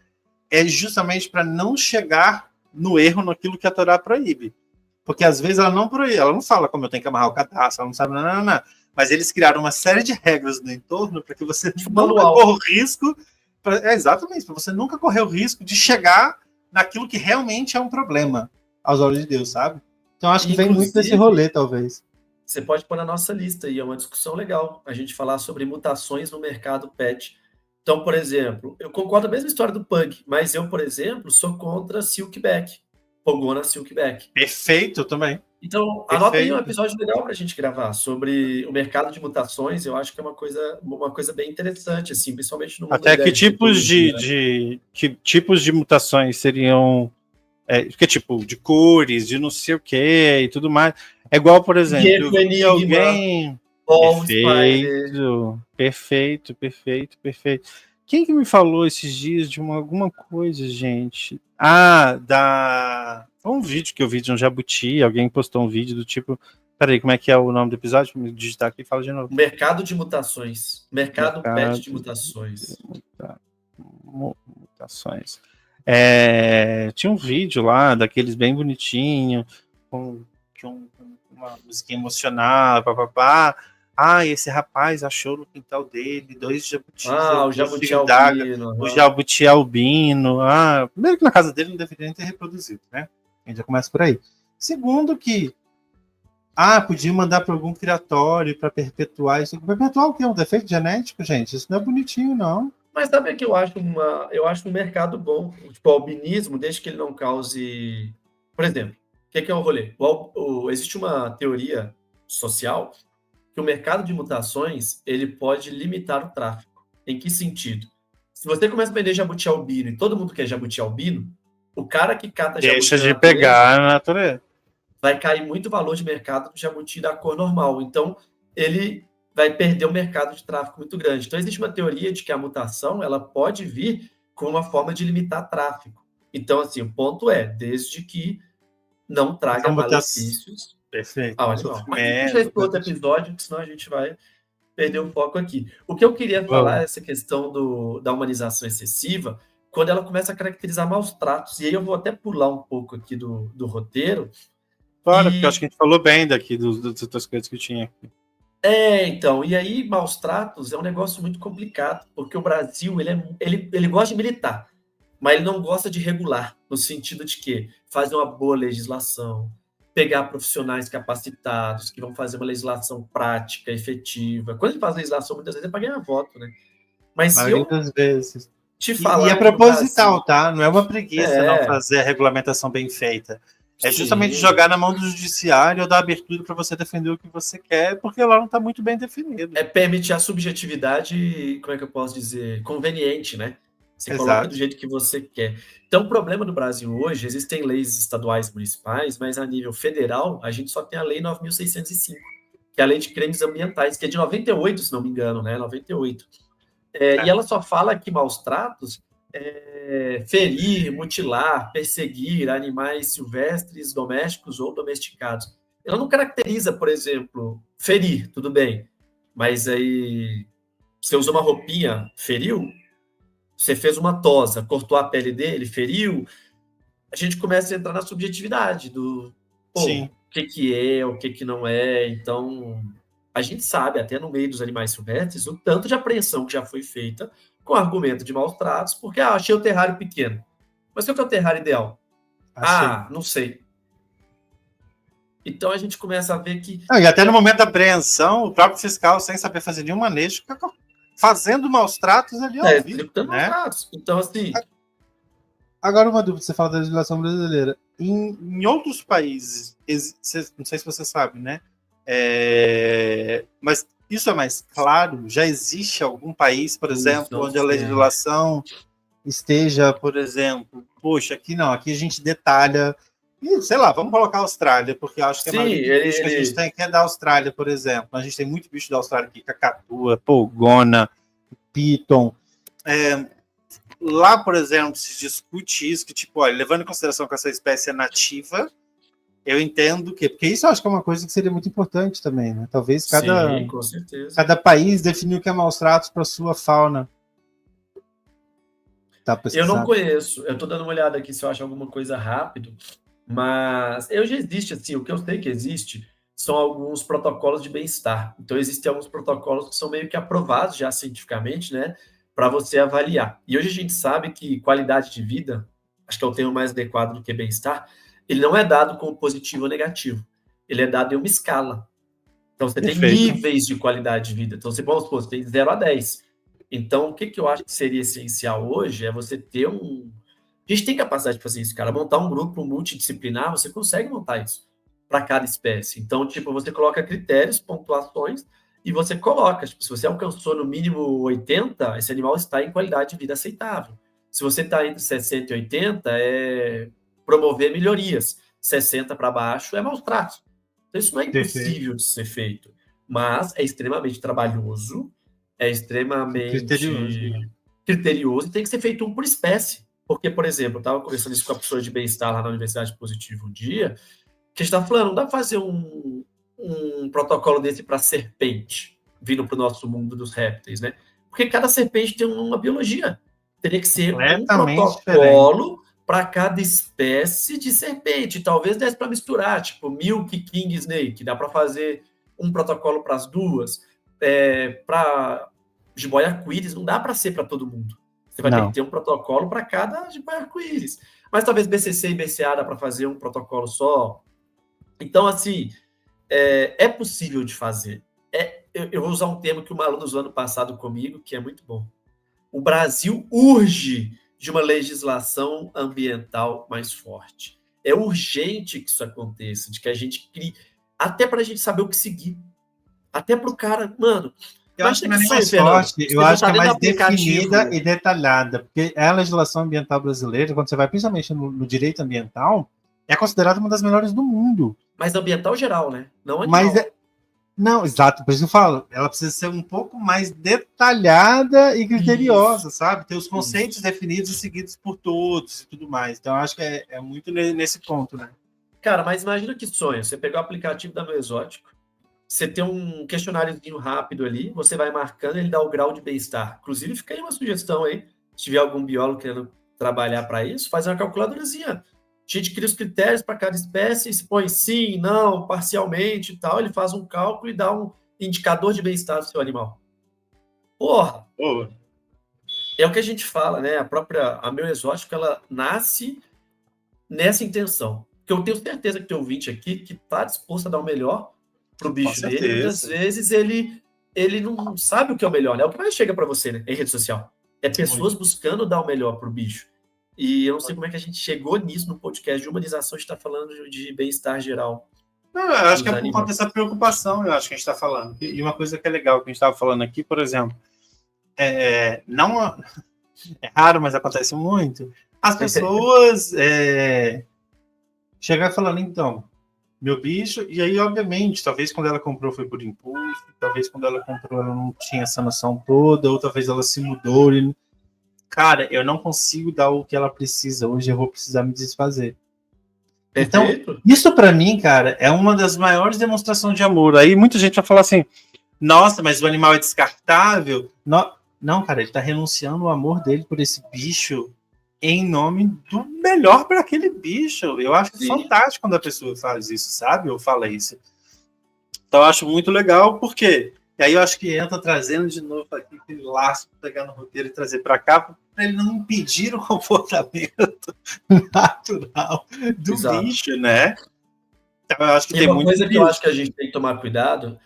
É justamente para não chegar no erro naquilo que a Torá proíbe. Porque às vezes ela não proíbe, ela não fala como eu tenho que amarrar o cadastro, ela não sabe, mas eles criaram uma série de regras no entorno para que você nunca manual. corra o risco, exatamente, para você nunca correr o risco de chegar naquilo que realmente é um problema aos olhos de Deus, sabe? Então acho que vem muito desse rolê, talvez. Você pode pôr na nossa lista aí, é uma discussão legal, a gente falar sobre mutações no mercado pet. Então, por exemplo, eu concordo com a mesma história do Pug, mas eu, por exemplo, sou contra Silkback, Pogona Silkback. Perfeito também. Então, anota aí um episódio legal para a gente gravar sobre o mercado de mutações. Eu acho que é uma coisa bem interessante, assim, principalmente no mundo. Até que tipos que tipos de mutações seriam, que tipo de cores, de não sei o que e tudo mais. É igual, por exemplo, alguém. Perfeito. Quem que me falou esses dias de alguma coisa, gente? Um vídeo que eu vi de um jabuti, alguém postou um vídeo do tipo... Peraí, como é que é o nome do episódio? Vou me digitar aqui e fala de novo. Mercado de mutações. Mercado pet de mutações. Mutações. Tinha um vídeo lá, daqueles bem bonitinho, com uma musiquinha emocional, papapá. Esse rapaz achou no quintal dele 2 jabutis. O jabuti albino. O jabuti albino. Primeiro que na casa dele não deveria ter reproduzido, né? A gente já começa por aí. Segundo que podia mandar para algum criatório para perpetuar isso. Perpetuar o quê? Um defeito genético, gente? Isso não é bonitinho, não. Mas sabe que eu acho um mercado bom. Tipo, o albinismo, desde que ele não cause... Por exemplo, o que é o rolê? Existe uma teoria social que o mercado de mutações ele pode limitar o tráfico. Em que sentido? Se você começa a vender jabuti albino e todo mundo quer jabuti albino, o cara que cata jabuti deixa de pegar na natureza. Vai cair muito o valor de mercado do jabuti da cor normal. Então, ele vai perder um mercado de tráfico muito grande. Então, existe uma teoria de que a mutação ela pode vir com uma forma de limitar tráfico. Então, assim, o ponto é, desde que não traga malefícios perfeito. ao animal. Mas deixa esse outro episódio, que senão a gente vai perder um foco aqui. O que eu queria falar é essa questão da humanização excessiva, quando ela começa a caracterizar maus tratos. E aí eu vou até pular um pouco aqui do roteiro. Claro, porque eu acho que a gente falou bem daqui das outras coisas que eu tinha aqui. Então, e aí maus tratos é um negócio muito complicado, porque o Brasil, ele gosta de militar, mas ele não gosta de regular, no sentido de que fazer uma boa legislação, pegar profissionais capacitados, que vão fazer uma legislação prática, efetiva. Quando ele faz legislação, muitas vezes é para ganhar voto, né? Mas se eu vezes. te falar... E é proposital, tá? Não é uma preguiça não fazer a regulamentação bem feita. É justamente jogar na mão do judiciário ou dar abertura para você defender o que você quer, porque lá não está muito bem definido. É permitir a subjetividade, como é que eu posso dizer, conveniente, né? Você coloca do jeito que você quer. Então, o problema do Brasil hoje, existem leis estaduais e municipais, mas a nível federal, a gente só tem a Lei 9.605, que é a Lei de Crimes Ambientais, que é de 98, se não me engano, né? 98. E ela só fala que maus tratos ferir, mutilar, perseguir animais silvestres, domésticos ou domesticados. Ela não caracteriza, por exemplo, ferir, tudo bem, mas aí você usou uma roupinha, feriu? Você fez uma tosa, cortou a pele dele, feriu? A gente começa a entrar na subjetividade do o que é, o que não é. Então, a gente sabe, até no meio dos animais silvestres, o tanto de apreensão que já foi feita com argumento de maus tratos, porque achei o terrário pequeno. Mas qual que é o terrário ideal? Não sei. Então a gente começa a ver que... E até no momento da apreensão, o próprio fiscal, sem saber fazer nenhum manejo, fica fazendo maus tratos ali ao vivo, né? Maus tratos. Então, assim... Agora uma dúvida, você fala da legislação brasileira. Em outros países, não sei se você sabe, né? Mas isso é mais claro? Já existe algum país, por exemplo, onde a legislação esteja, por exemplo, poxa, aqui não, aqui a gente detalha, sei lá, vamos colocar a Austrália, porque eu acho que a maioria bicho que a gente tem aqui é da Austrália, por exemplo. A gente tem muito bicho da Austrália aqui, cacatua, pogona, piton. Lá, por exemplo, se discute isso, que tipo, olha, levando em consideração que essa espécie é nativa, eu entendo que... Porque isso eu acho que é uma coisa que seria muito importante também, né? Talvez cada país definir o que é maus tratos para sua fauna. Eu não conheço. Eu estou dando uma olhada aqui se eu acho alguma coisa rápido, mas já existe, assim, o que eu sei que existe são alguns protocolos de bem-estar. Então, existem alguns protocolos que são meio que aprovados já cientificamente, né, para você avaliar. E hoje a gente sabe que qualidade de vida, acho que é o termo mais adequado do que bem-estar, ele não é dado como positivo ou negativo. Ele é dado em uma escala. Então, você tem níveis de qualidade de vida. Então, você tem 0 a 10. Então, o que eu acho que seria essencial hoje é você ter um... A gente tem capacidade de fazer isso, cara. Montar um grupo multidisciplinar, você consegue montar isso para cada espécie. Então, tipo, você coloca critérios, pontuações, e você coloca, tipo, se você alcançou no mínimo 80, esse animal está em qualidade de vida aceitável. Se você está entre 60 e 80, é promover melhorias. 60 para baixo é maus tratos. Então, isso não é impossível de ser feito, mas é extremamente trabalhoso, é extremamente criterioso e tem que ser feito um por espécie. Porque, por exemplo, eu estava conversando isso com a professora de bem-estar lá na Universidade Positiva um dia, que a gente está falando, não dá para fazer um protocolo desse para serpente, vindo para o nosso mundo dos répteis, né? Porque cada serpente tem uma biologia. Teria que ser um protocolo para cada espécie de serpente. Talvez desse para misturar, tipo Milk King Snake, dá para fazer um protocolo para as duas. Para jiboia arco-íris, não dá para ser para todo mundo. Você vai ter que ter um protocolo para cada jiboia arco-íris. Mas talvez BCC e BCA dá para fazer um protocolo só. Então, assim, é possível de fazer. Eu vou usar um termo que uma aluna usou ano passado comigo, que é muito bom. O Brasil urge de uma legislação ambiental mais forte. É urgente que isso aconteça, de que a gente crie, até para a gente saber o que seguir. Até para o cara, mano... Eu acho que não é nem mais forte, eu acho que é mais definida e detalhada, porque a legislação ambiental brasileira, quando você vai principalmente no direito ambiental, é considerada uma das melhores do mundo. Mas ambiental geral, né? Não animal. Não, exato, por isso eu falo, ela precisa ser um pouco mais detalhada e criteriosa, sabe? Ter os conceitos definidos e seguidos por todos e tudo mais. Então, eu acho que é muito nesse ponto, né? Cara, mas imagina que sonho, você pegar o aplicativo da Meu Exótico, você tem um questionáriozinho rápido ali, você vai marcando, ele dá o grau de bem-estar. Inclusive, fica aí uma sugestão aí, se tiver algum biólogo querendo trabalhar para isso, faz uma calculadorazinha. A gente cria os critérios para cada espécie, se põe sim, não, parcialmente e tal, ele faz um cálculo e dá um indicador de bem-estar do seu animal. Porra! É o que a gente fala, né? A Meu Exótico, ela nasce nessa intenção. Porque eu tenho certeza que tem um ouvinte aqui que está disposto a dar o melhor pro bicho dele, muitas vezes ele não sabe o que é o melhor, né? É o que mais chega para você, né? Em rede social. É pessoas buscando dar o melhor pro bicho. E eu não sei como é que a gente chegou nisso no podcast de humanização, a gente está falando de bem-estar geral. Não, eu acho que é por conta dessa preocupação, eu acho que a gente está falando. E uma coisa que é legal que a gente estava falando aqui, por exemplo, não é raro, mas acontece muito, as pessoas chegar falando, então, meu bicho, e aí, obviamente, talvez quando ela comprou foi por impulso, talvez quando ela comprou ela não tinha essa noção toda, ou talvez ela se mudou. Cara, eu não consigo dar o que ela precisa, hoje eu vou precisar me desfazer. Então, isso pra mim, cara, é uma das maiores demonstrações de amor. Aí muita gente vai falar assim, nossa, mas o animal é descartável. Não, cara, ele tá renunciando o amor dele por esse bicho em nome do melhor para aquele bicho. Eu acho fantástico quando a pessoa faz isso, sabe? Ou fala isso. Então eu acho muito legal, porque e aí eu acho que entra trazendo de novo aqui aquele laço, pegar no roteiro e trazer para cá, para ele não impedir o comportamento natural do bicho, né? Então eu acho que tem uma coisa que eu acho que a gente tem que tomar cuidado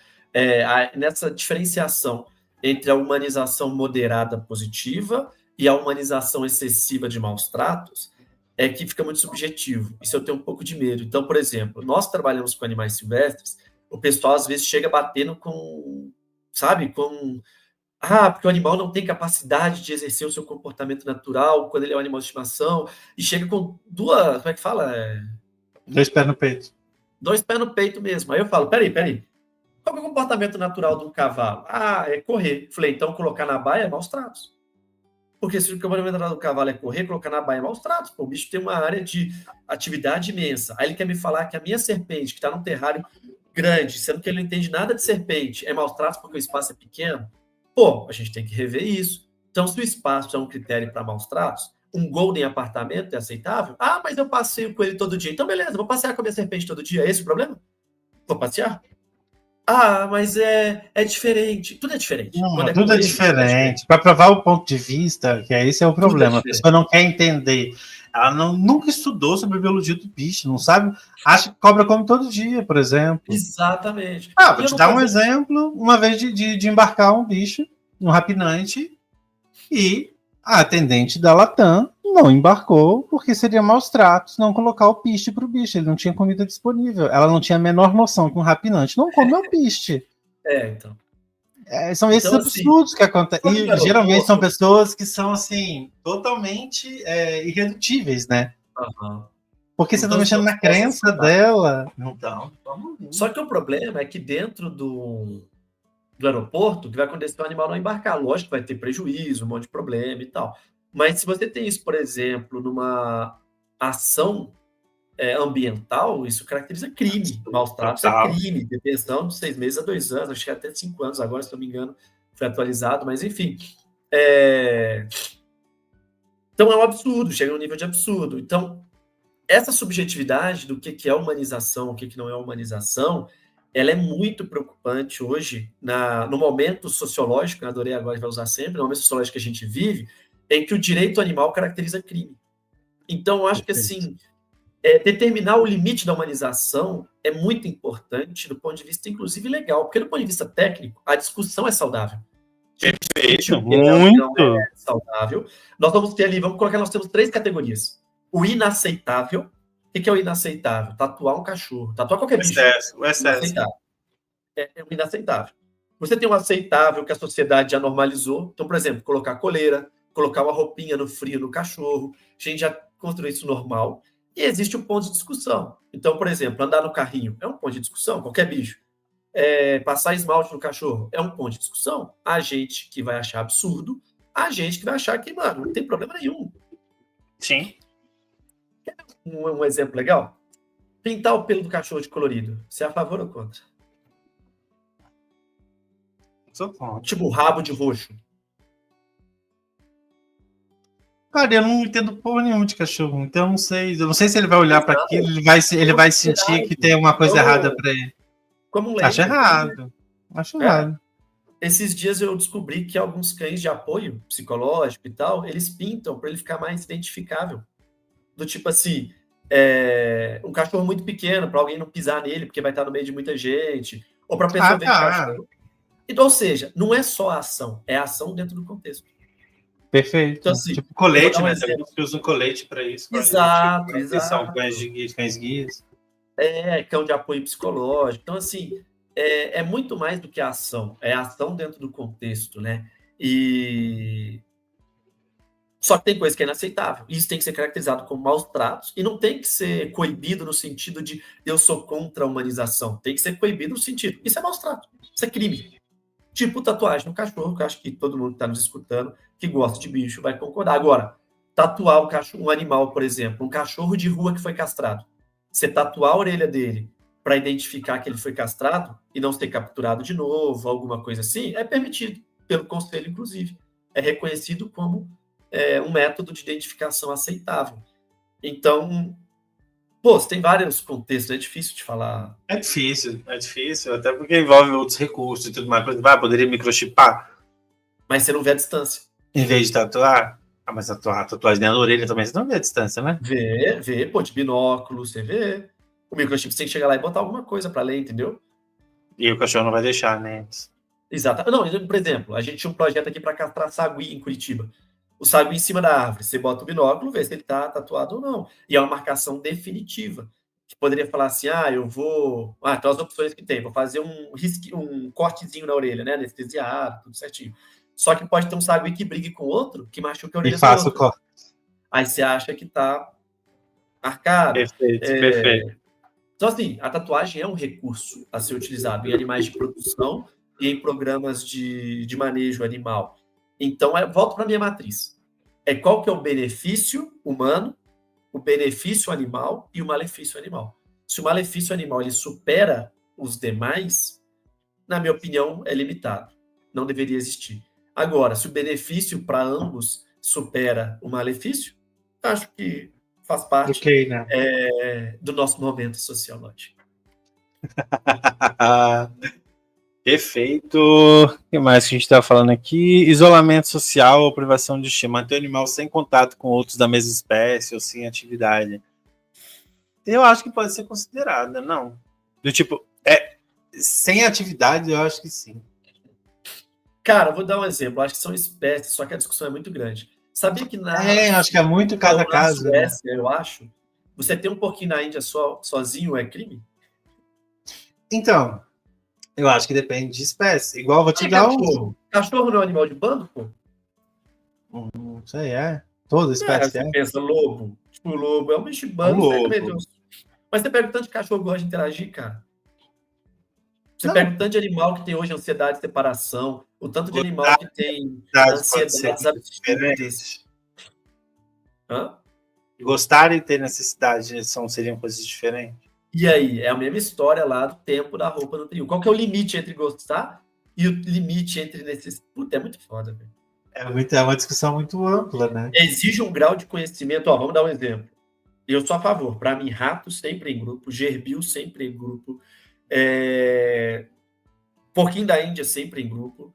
nessa diferenciação entre a humanização moderada positiva e a humanização excessiva de maus tratos, é que fica muito subjetivo. Isso eu tenho um pouco de medo. Então, por exemplo, nós trabalhamos com animais silvestres, o pessoal às vezes chega batendo porque o animal não tem capacidade de exercer o seu comportamento natural quando ele é um animal de estimação, e chega com duas, como é que fala? 2 pés no peito. 2 pés no peito mesmo. Aí eu falo, peraí. Qual é o comportamento natural de um cavalo? É correr. Falei, então colocar na baia é maus tratos. Porque se o comportamento natural do cavalo é correr, colocar na baia é maus tratos. Pô, o bicho tem uma área de atividade imensa. Aí ele quer me falar que a minha serpente, que está num terrário grande, sendo que ele não entende nada de serpente, é maus tratos porque o espaço é pequeno? Pô, a gente tem que rever isso. Então, se o espaço é um critério para maus tratos, um golden apartamento é aceitável? Mas eu passeio com ele todo dia. Então, beleza, vou passear com a minha serpente todo dia. É esse o problema? Vou passear? Ah, mas é diferente. Tudo é diferente. Tudo é diferente. Para provar o ponto de vista, que esse é o problema. A pessoa não quer entender. Ela nunca estudou sobre a biologia do bicho, não sabe? Acha que cobra come todo dia, por exemplo. Exatamente. Vou te dar um exemplo. Uma vez de embarcar um bicho, um rapinante, e a atendente da Latam não embarcou porque seria maus tratos não colocar o piste para o bicho. Ele não tinha comida disponível. Ela não tinha a menor noção que um rapinante não come o piste. Então. São esses absurdos que acontecem. E geralmente são pessoas que são assim totalmente irredutíveis, né? Uhum. Porque você está mexendo na crença dela. Então, só que o problema é que dentro do aeroporto, o que vai acontecer é o animal não embarcar. Lógico que vai ter prejuízo, um monte de problema e tal. Mas se você tem isso, por exemplo, numa ação ambiental, isso caracteriza crime. Maus tratos é crime. Detenção de 6 meses a 2 anos, acho que até 5 anos agora, se não me engano, foi atualizado, mas enfim. Então é um absurdo, chega num nível de absurdo. Então, essa subjetividade do que é humanização, o que não é humanização, ela é muito preocupante hoje, no momento sociológico, eu adorei agora, vai usar sempre, no momento sociológico que a gente vive, em que o direito animal caracteriza crime. Então, eu acho que, assim, determinar o limite da humanização é muito importante do ponto de vista, inclusive, legal, porque do ponto de vista técnico, a discussão é saudável. Perfeito, muito. Não é saudável. Nós vamos ter ali, nós temos 3 categorias. O inaceitável. O que é o inaceitável? Tatuar um cachorro. Tatuar qualquer bicho. O excesso. É o inaceitável. Você tem um aceitável que a sociedade já normalizou. Então, por exemplo, colocar coleira, colocar uma roupinha no frio no cachorro. A gente já construiu isso normal. E existe um ponto de discussão. Então, por exemplo, andar no carrinho é um ponto de discussão, qualquer bicho. Passar esmalte no cachorro é um ponto de discussão. Há gente que vai achar absurdo, há gente que vai achar que, mano, não tem problema nenhum. Sim. Um exemplo legal? Pintar o pelo do cachorro de colorido. Você é a favor ou contra? Sou contra. Tipo, rabo de roxo. Cara, eu não entendo porra nenhuma de cachorro, então eu não sei. Eu não sei se ele vai olhar para aquilo, ele vai sentir que tem uma coisa errada para ele. Como um Acho errado. Acho errado. Esses dias eu descobri que alguns cães de apoio psicológico e tal, eles pintam para ele ficar mais identificável. Do tipo assim, um cachorro muito pequeno, para alguém não pisar nele, porque vai estar no meio de muita gente, ou para a pessoa ver que o cachorro... Então, ou seja, não é só a ação, é a ação dentro do contexto. Perfeito. Então, assim, tipo colete, né? Tem alguns que usam colete para isso. Exato. Cães guias. Cão de apoio psicológico. Então, assim, é muito mais do que a ação. É a ação dentro do contexto, né? Só que tem coisa que é inaceitável. Isso tem que ser caracterizado como maus tratos e não tem que ser coibido no sentido de eu sou contra a humanização. Tem que ser coibido no sentido, isso é maus trato, isso é crime. Tipo tatuagem no cachorro, que eu acho que todo mundo que está nos escutando, que gosta de bicho, vai concordar. Agora, tatuar um animal, por exemplo, um cachorro de rua que foi castrado. Você tatuar a orelha dele para identificar que ele foi castrado e não ser capturado de novo, alguma coisa assim, é permitido pelo conselho, inclusive. É reconhecido como um método de identificação aceitável. Então, você tem vários contextos, é difícil de falar. É difícil, até porque envolve outros recursos e tudo mais. Por exemplo, poderia microchipar. Mas você não vê a distância. Em vez de tatuar? Mas tatuagem dentro da orelha também você não vê a distância, né? Vê, de binóculo, você vê. O microchip você tem que chegar lá e botar alguma coisa para ler, entendeu? E o cachorro não vai deixar, né? Exato. Não, por exemplo, a gente tinha um projeto aqui para castrar sagui em Curitiba. O sagui em cima da árvore, você bota o binóculo, vê se ele está tatuado ou não. E é uma marcação definitiva. Que poderia falar assim, eu vou... tem as opções que tem. Vou fazer um cortezinho na orelha, né? Anestesiado, tudo certinho. Só que pode ter um sagui que brigue com outro, que machuque a orelha do outro. O corte. Aí você acha que está marcado. Perfeito. Então, assim, a tatuagem é um recurso a ser utilizado em animais de produção e em programas de manejo animal. Então, volto para a minha matriz. Qual que é o benefício humano, o benefício animal e o malefício animal. Se o malefício animal ele supera os demais, na minha opinião, é limitado. Não deveria existir. Agora, se o benefício para ambos supera o malefício, acho que faz parte do nosso momento sociológico. Perfeito. O que mais que a gente está falando aqui? Isolamento social ou privação de estímulo. Manter o animal sem contato com outros da mesma espécie ou sem atividade. Eu acho que pode ser considerada, não. Do tipo, sem atividade, eu acho que sim. Cara, vou dar um exemplo. Acho que são espécies, só que a discussão é muito grande. Sabia que Acho que é muito casa a casa. Na Suécia, eu acho, você ter um porquinho na Índia sozinho é crime? Então, eu acho que depende de espécie. Igual, vou te dar cachorro. Cachorro não é um animal de bando, pô? Não sei, Toda espécie Você pensa lobo. Tipo, o lobo é um bicho de bando. Mas você pega o tanto de cachorro que gosta de interagir, cara. Você pega o tanto de animal que tem hoje ansiedade de separação, o tanto de animal que tem ansiedades absurdas. Hã? Gostar e ter necessidade seriam coisas diferentes. E aí, é a mesma história lá do tempo da roupa no trio. Qual que é o limite entre gostar e o limite entre necessidade? Puta, é muito foda, velho. É uma discussão muito ampla, né? Exige um grau de conhecimento. Vamos dar um exemplo. Eu sou a favor. Para mim, rato sempre em grupo, gerbil sempre em grupo, porquinho da Índia sempre em grupo.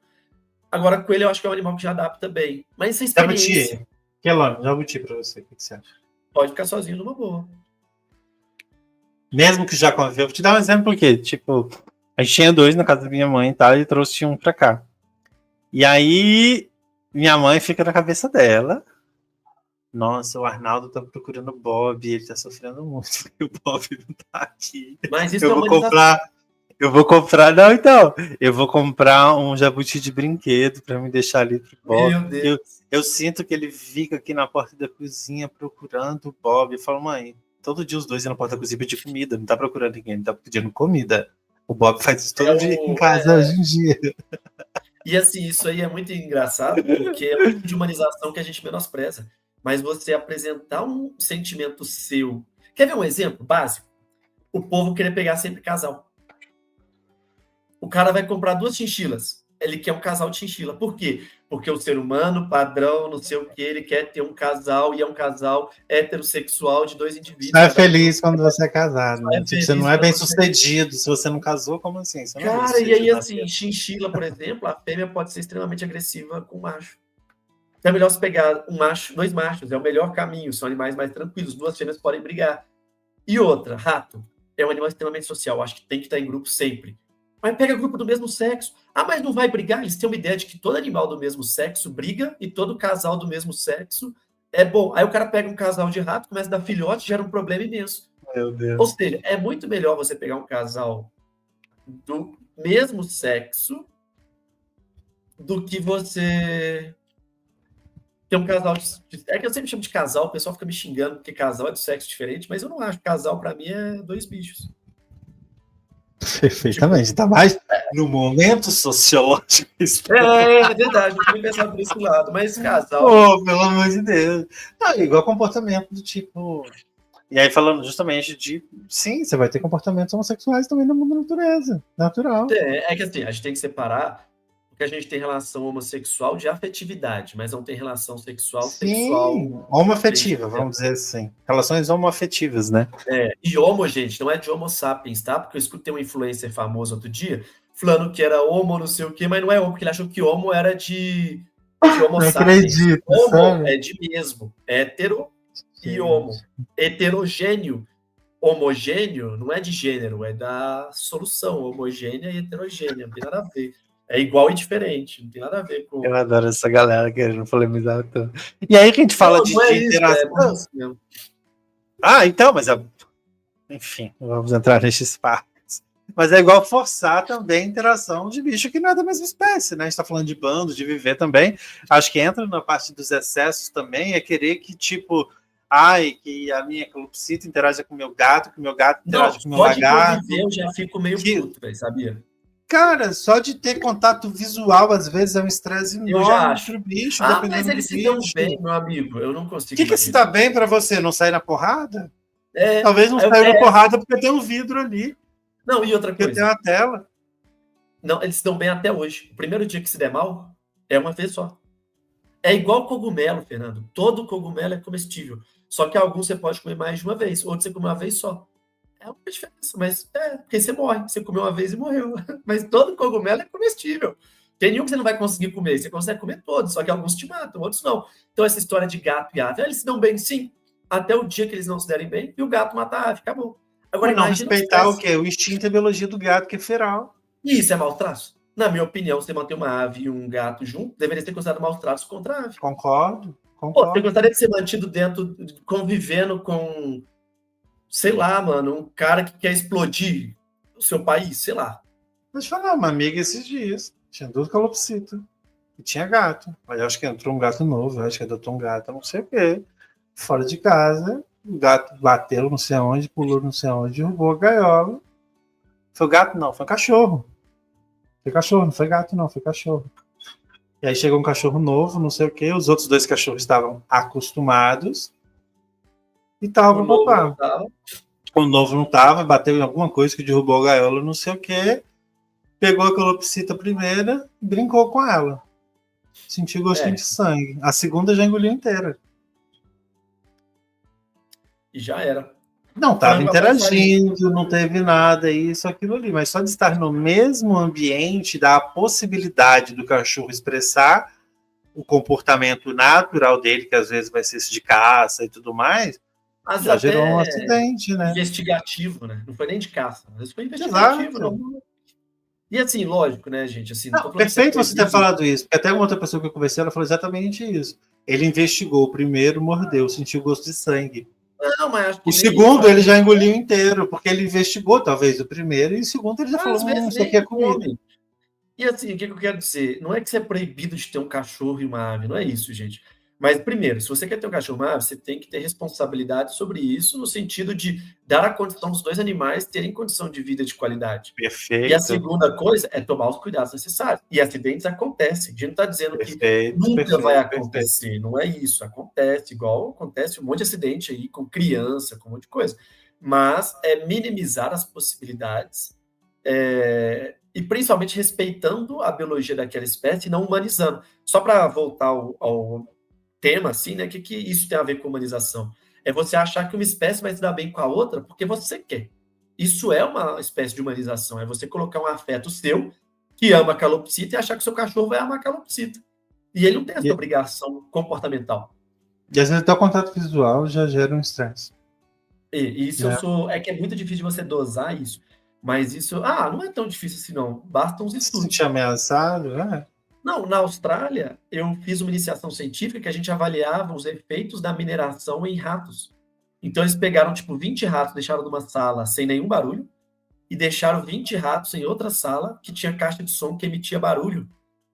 Agora, coelho eu acho que é um animal que já adapta bem. Mas sem experiência. Jabuti pra você, o que você acha? Pode ficar sozinho numa boa. Mesmo que já conviveu. Vou te dar um exemplo porque, tipo, a gente tinha 2 na casa da minha mãe e tal, e trouxe um pra cá. E aí, minha mãe fica na cabeça dela. Nossa, o Arnaldo tá procurando o Bob, ele tá sofrendo muito, porque o Bob não tá aqui. Mas isso eu vou comprar um jabuti de brinquedo pra me deixar ali pro Bob. Meu Deus. Eu sinto que ele fica aqui na porta da cozinha procurando o Bob. Eu falo, mãe, todo dia os dois iam na porta da cozinha pedir comida, não tá procurando ninguém, ele tá pedindo comida. O Bob faz isso todo dia em casa hoje em dia. E assim, isso aí é muito engraçado, porque é uma de humanização que a gente menospreza. Mas você apresentar um sentimento seu. Quer ver um exemplo básico? O povo querer pegar sempre casal. O cara vai comprar 2 chinchilas. Ele quer um casal de chinchila. Por quê? Porque o ser humano, padrão, não sei o que, ele quer ter um casal, e é um casal heterossexual de 2 indivíduos. Você é feliz quando você é casado, né? Tipo, você não é bem sucedido. Se você não casou, como assim? Você não cara, e aí assim, chinchila, por exemplo, a fêmea pode ser extremamente agressiva com o macho. Então é melhor você pegar 2 machos, é o melhor caminho, são animais mais tranquilos, 2 fêmeas podem brigar. E outra, rato, é um animal extremamente social, acho que tem que estar em grupo sempre. Mas pega grupo do mesmo sexo. Mas não vai brigar? Eles têm uma ideia de que todo animal do mesmo sexo briga e todo casal do mesmo sexo é bom. Aí o cara pega um casal de rato, começa a dar filhote, gera um problema imenso. Meu Deus. Ou seja, é muito melhor você pegar um casal do mesmo sexo do que você ter um casal é que eu sempre chamo de casal, o pessoal fica me xingando porque casal é de sexo diferente, mas eu não acho. Casal, pra mim, é 2 bichos. Perfeitamente, tá mais no momento sociológico. É verdade, eu tinha pensado por esse lado, mas casal. Pelo amor de Deus. Não, igual comportamento do tipo. E aí, falando justamente de. Sim, você vai ter comportamentos homossexuais também no mundo da natureza. Natural. É que assim, a gente tem que separar, porque a gente tem relação homossexual de afetividade, mas não tem relação sexual. Homoafetiva, vamos dizer assim. Relações homoafetivas, né? E homo, gente, não é de homo sapiens, tá? Porque eu escutei um influencer famoso outro dia, falando que era homo não sei o quê, mas não é homo, porque ele achou que homo era de homo sapiens. Acredito, homo sabe? é de mesmo, hétero e homo. Heterogêneo. Homogêneo não é de gênero, é da solução. Homogênea e heterogênea, não tem nada a ver. É igual e diferente, não tem nada a ver com... Eu adoro essa galera querendo polemizar tudo. E aí que a gente fala de interação. Então, mas... Enfim, vamos entrar nesse espaço. Mas é igual forçar também a interação de bicho que não é da mesma espécie, né? A gente tá falando de bando, de viver também. Acho que entra na parte dos excessos também, é querer que, tipo... que a minha calopsita interaja com o meu gato, que o meu gato interage com o meu lagarto. Eu já fico meio puto, velho, sabia? Cara, só de ter contato visual, às vezes, é um estresse enorme pro bicho, dependendo mas eles do se dão bicho. bem, meu amigo, eu não consigo. O que se dá bem pra você? Não sair na porrada? É, talvez não saia na porrada porque tem um vidro ali. Não, e outra coisa. Porque tem uma tela. Não, eles se dão bem até hoje. O primeiro dia que se der mal, é uma vez só. É igual cogumelo, Fernando. Todo cogumelo é comestível. Só que alguns você pode comer mais de uma vez, outros você come uma vez só. É uma diferença, mas porque você morre. Você comeu uma vez e morreu. Mas todo cogumelo é comestível. Tem nenhum que você não vai conseguir comer. Você consegue comer todos, só que alguns te matam, outros não. Então, essa história de gato e ave, eles se dão bem, sim, até o dia que eles não se derem bem e o gato mata a ave, acabou. Agora, Não imagina respeitar o quê? O instinto e a biologia do gato, que é feral. E isso é maus traços? Na minha opinião, você manter uma ave e um gato junto, deveria ser considerado maus tratos contra a ave. Concordo. Pô, você gostaria de ser mantido dentro, convivendo com, sei lá, mano, um cara que quer explodir o seu país, sei lá. Vou te falar, uma amiga esses dias tinha 2 calopsitas e tinha gato. Aí acho que entrou um gato novo, acho que adotou um gato, não sei o quê. Fora de casa, o gato bateu não sei aonde, pulou não sei aonde, derrubou a gaiola. Foi o gato? Não, foi o cachorro. Foi cachorro, não foi gato, não, foi cachorro. E aí chegou um cachorro novo, não sei o quê. Os outros 2 cachorros estavam acostumados e estavam papando. O novo não estava, bateu em alguma coisa que derrubou a gaiola, não sei o quê. Pegou a calopsita primeira e brincou com ela. Sentiu gostinho de sangue. A segunda já engoliu inteira. E já era. Não estava interagindo, não teve nada, isso, aquilo ali. Mas só de estar no mesmo ambiente dá a possibilidade do cachorro expressar o comportamento natural dele, que às vezes vai ser esse de caça e tudo mais. Mas já gerou um acidente, né? Investigativo, né? Não foi nem de caça, mas foi investigativo, não. E assim, lógico, né, gente? Assim, não, perfeito você ter falado isso, porque até uma outra pessoa que eu conversei, ela falou exatamente isso. Ele investigou o primeiro, mordeu, sentiu gosto de sangue. Não, mas acho que o segundo ele já engoliu inteiro, porque ele investigou talvez o primeiro, e o segundo ele já falou, isso aqui é comida. E assim, o que eu quero dizer? Não é que você é proibido de ter um cachorro e uma ave, não é isso, gente. Mas, primeiro, se você quer ter um cachorro e uma ave, você tem que ter responsabilidade sobre isso, no sentido de dar a condição dos 2 animais terem condição de vida de qualidade. Perfeito. E a segunda coisa é tomar os cuidados necessários. E acidentes acontecem. A gente não está dizendo que nunca vai acontecer. Não é isso. Acontece, igual acontece um monte de acidente aí com criança, com um monte de coisa. Mas é minimizar as possibilidades e principalmente respeitando a biologia daquela espécie e não humanizando. Só para voltar ao tema, assim, né? O que isso tem a ver com humanização? É você achar que uma espécie vai se dar bem com a outra porque você quer. Isso é uma espécie de humanização. É você colocar um afeto seu, que ama a calopsita, e achar que o seu cachorro vai amar a calopsita. E ele não tem essa obrigação comportamental. E às vezes até o contato visual já gera um estresse. E isso é que é muito difícil de você dosar isso. Mas isso... não é tão difícil assim, não. Basta uns estudos. Se sentir ameaçado, Não, na Austrália, eu fiz uma iniciação científica que a gente avaliava os efeitos da mineração em ratos. Então, eles pegaram, 20 ratos, deixaram numa sala sem nenhum barulho, e deixaram 20 ratos em outra sala que tinha caixa de som que emitia barulho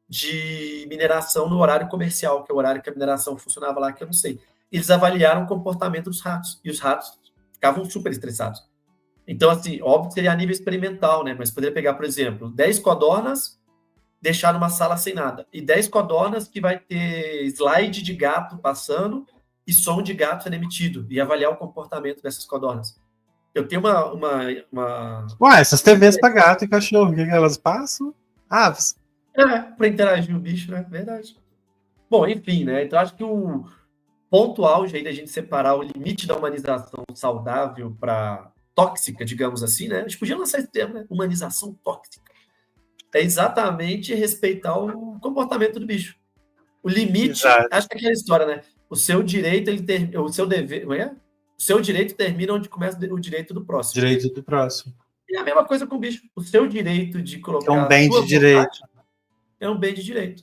de mineração no horário comercial, que é o horário que a mineração funcionava lá, que eu não sei. Eles avaliaram o comportamento dos ratos, e os ratos ficavam super estressados. Então, assim, óbvio que seria a nível experimental, né? Mas poderia pegar, por exemplo, 10 codornas, deixar numa sala sem nada. E 10 codornas que vai ter slide de gato passando e som de gato sendo emitido. E avaliar o comportamento dessas codornas. Eu tenho uma... Ué, essas TVs para gato e cachorro, o que elas passam? Aves. Para interagir o bicho, né? Verdade. Bom, enfim, né? Então, acho que o ponto auge aí da gente separar o limite da humanização saudável para tóxica, digamos assim, né? A gente podia lançar esse termo, né? Humanização tóxica. É exatamente respeitar o comportamento do bicho. O limite, acho que é aquela história, né? O seu direito, o seu dever, não é? O seu direito termina onde começa o direito do próximo. Direito do próximo. E a mesma coisa com o bicho. O seu direito de colocar... É um bem de direito. É um bem de direito.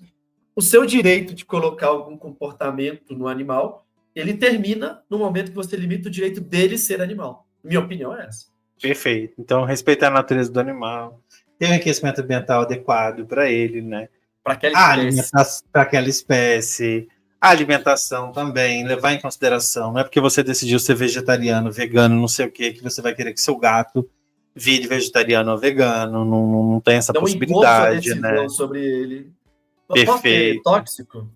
O seu direito de colocar algum comportamento no animal, ele termina no momento que você limita o direito dele ser animal. Minha opinião é essa. Perfeito. Então, respeitar a natureza do animal. Ter um aquecimento ambiental adequado para ele, né? Para aquela espécie. A alimentação também, levar em consideração. Não é porque você decidiu ser vegetariano, vegano, não sei o que você vai querer que seu gato vire vegetariano ou vegano. Não tem essa possibilidade, né? Sobre ele. Perfeito. Tóxico?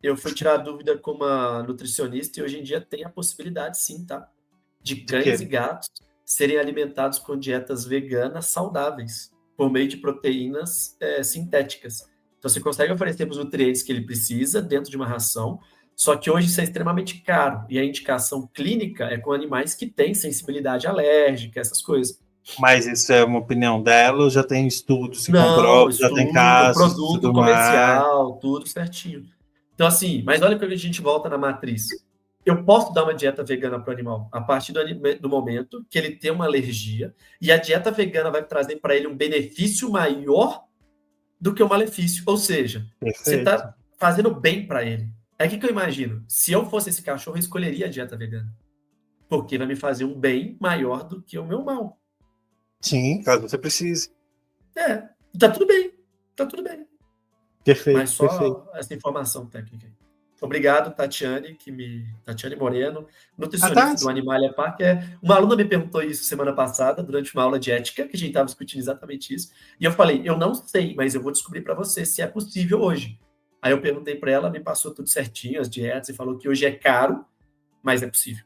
Eu fui tirar a dúvida com uma nutricionista e hoje em dia tem a possibilidade, sim, tá? De cães e gatos serem alimentados com dietas veganas saudáveis, por meio de proteínas sintéticas. Então, você consegue oferecer os nutrientes que ele precisa dentro de uma ração, Só que hoje isso é extremamente caro, e a indicação clínica é com animais que têm sensibilidade alérgica, essas coisas. Mas isso é uma opinião dela, ou já tem estudos que Não, comprovam, já tem estudo, casos e produto tudo mais? comercial, tudo certinho. Então, assim, mas olha quando a gente volta na matriz. Eu posso dar uma dieta vegana para o animal a partir do momento que ele tem uma alergia, e a dieta vegana vai trazer para ele um benefício maior do que o malefício. Ou seja, você Perfeito. está fazendo bem para ele. É o que eu imagino. Se eu fosse esse cachorro, eu escolheria a dieta vegana. Porque vai me fazer um bem maior do que o meu mal. Sim, caso você precise. É, tá tudo bem. Tá tudo bem. Perfeito, Mas só perfeito. essa informação técnica. Obrigado, Tatiane Moreno, Ah, nutricionista tá. do Animalia Park. Uma aluna me perguntou isso semana passada, durante uma aula de ética, que a gente estava discutindo exatamente isso. E eu falei, eu não sei, mas eu vou descobrir para você se é possível hoje. Aí eu perguntei para ela, me passou tudo certinho, as dietas, e falou que hoje é caro, mas é possível.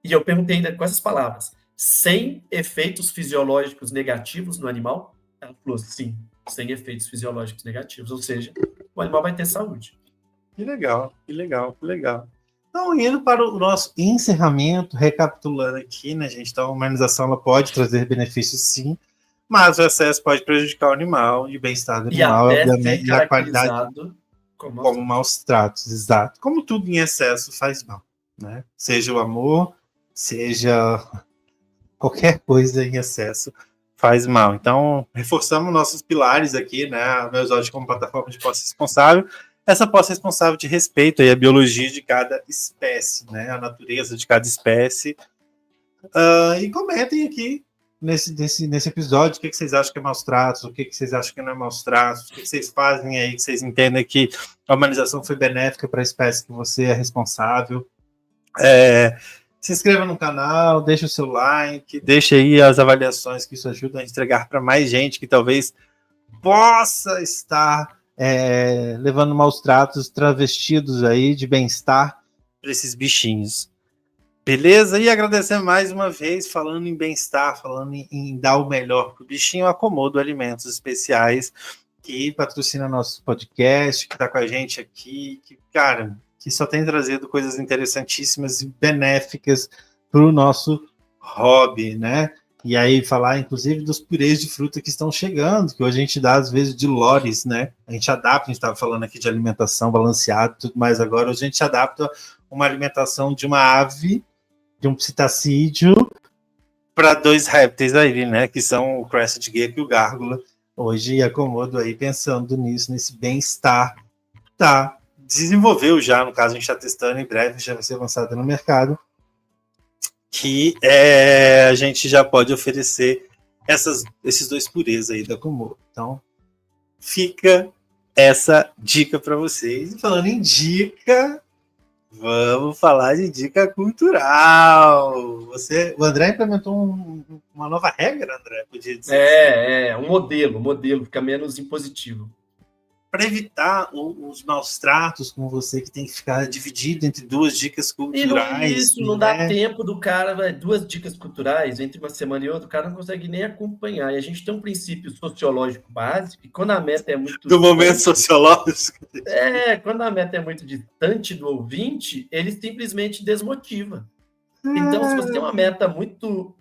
E eu perguntei ainda com essas palavras, sem efeitos fisiológicos negativos no animal? Ela falou, sim, sem efeitos fisiológicos negativos, ou seja, o animal vai ter saúde. Que legal, que legal, que legal. Então, indo para o nosso encerramento, recapitulando aqui, né, gente? Então, a humanização ela pode trazer benefícios, sim, mas o excesso pode prejudicar o animal e o bem-estar do E animal, até obviamente, ser e a qualidade caracterizado como maus tratos, exato. Como tudo em excesso faz mal, né? Seja o amor, seja qualquer coisa em excesso faz mal. Então, reforçamos nossos pilares aqui, né? A Meusódio como plataforma de posse responsável. Essa posse responsável de respeito aí a biologia de cada espécie, né? A natureza de cada espécie. E comentem aqui nesse episódio o que vocês acham que é maus tratos, o que vocês acham que não é maus tratos, o que vocês fazem aí, que vocês entendem que a humanização foi benéfica para a espécie que você é responsável. Se inscreva no canal, deixe o seu like, deixe aí as avaliações, que isso ajuda a entregar para mais gente que talvez possa estar levando maus tratos travestidos aí de bem-estar para esses bichinhos. Beleza? E agradecer mais uma vez, falando em bem-estar, falando em dar o melhor para o bichinho, Acomodo Alimentos Especiais, que patrocina nosso podcast, que está com a gente aqui, que, cara, que só tem trazido coisas interessantíssimas e benéficas para o nosso hobby, né? E aí falar, inclusive, dos purês de fruta que estão chegando, que hoje a gente dá, às vezes, de lores, né? A gente adapta, a gente estava falando aqui de alimentação balanceada e tudo mais agora, hoje a gente adapta uma alimentação de uma ave, de um psitacídeo, para 2 répteis aí, né? Que são o Crested Gecko e o Gárgula. Hoje Acomodo aí pensando nisso, nesse bem-estar, tá? Desenvolveu já, no caso a gente está testando, em breve já vai ser lançado no mercado, que a gente já pode oferecer esses 2 purês aí da Acomodo. Então, fica essa dica para vocês. E falando em dica, vamos falar de dica cultural. O André implementou uma nova regra, André? Podia dizer um modelo, fica menos impositivo. Para evitar os maus tratos com você, que tem que ficar dividido entre 2 dicas culturais. Não dá tempo do cara, 2 dicas culturais, entre uma semana e outra, o cara não consegue nem acompanhar. E a gente tem um princípio sociológico básico, e quando a meta é muito... Do momento sociológico. Quando a meta é muito distante do ouvinte, ele simplesmente desmotiva. Então, se você tem uma meta muito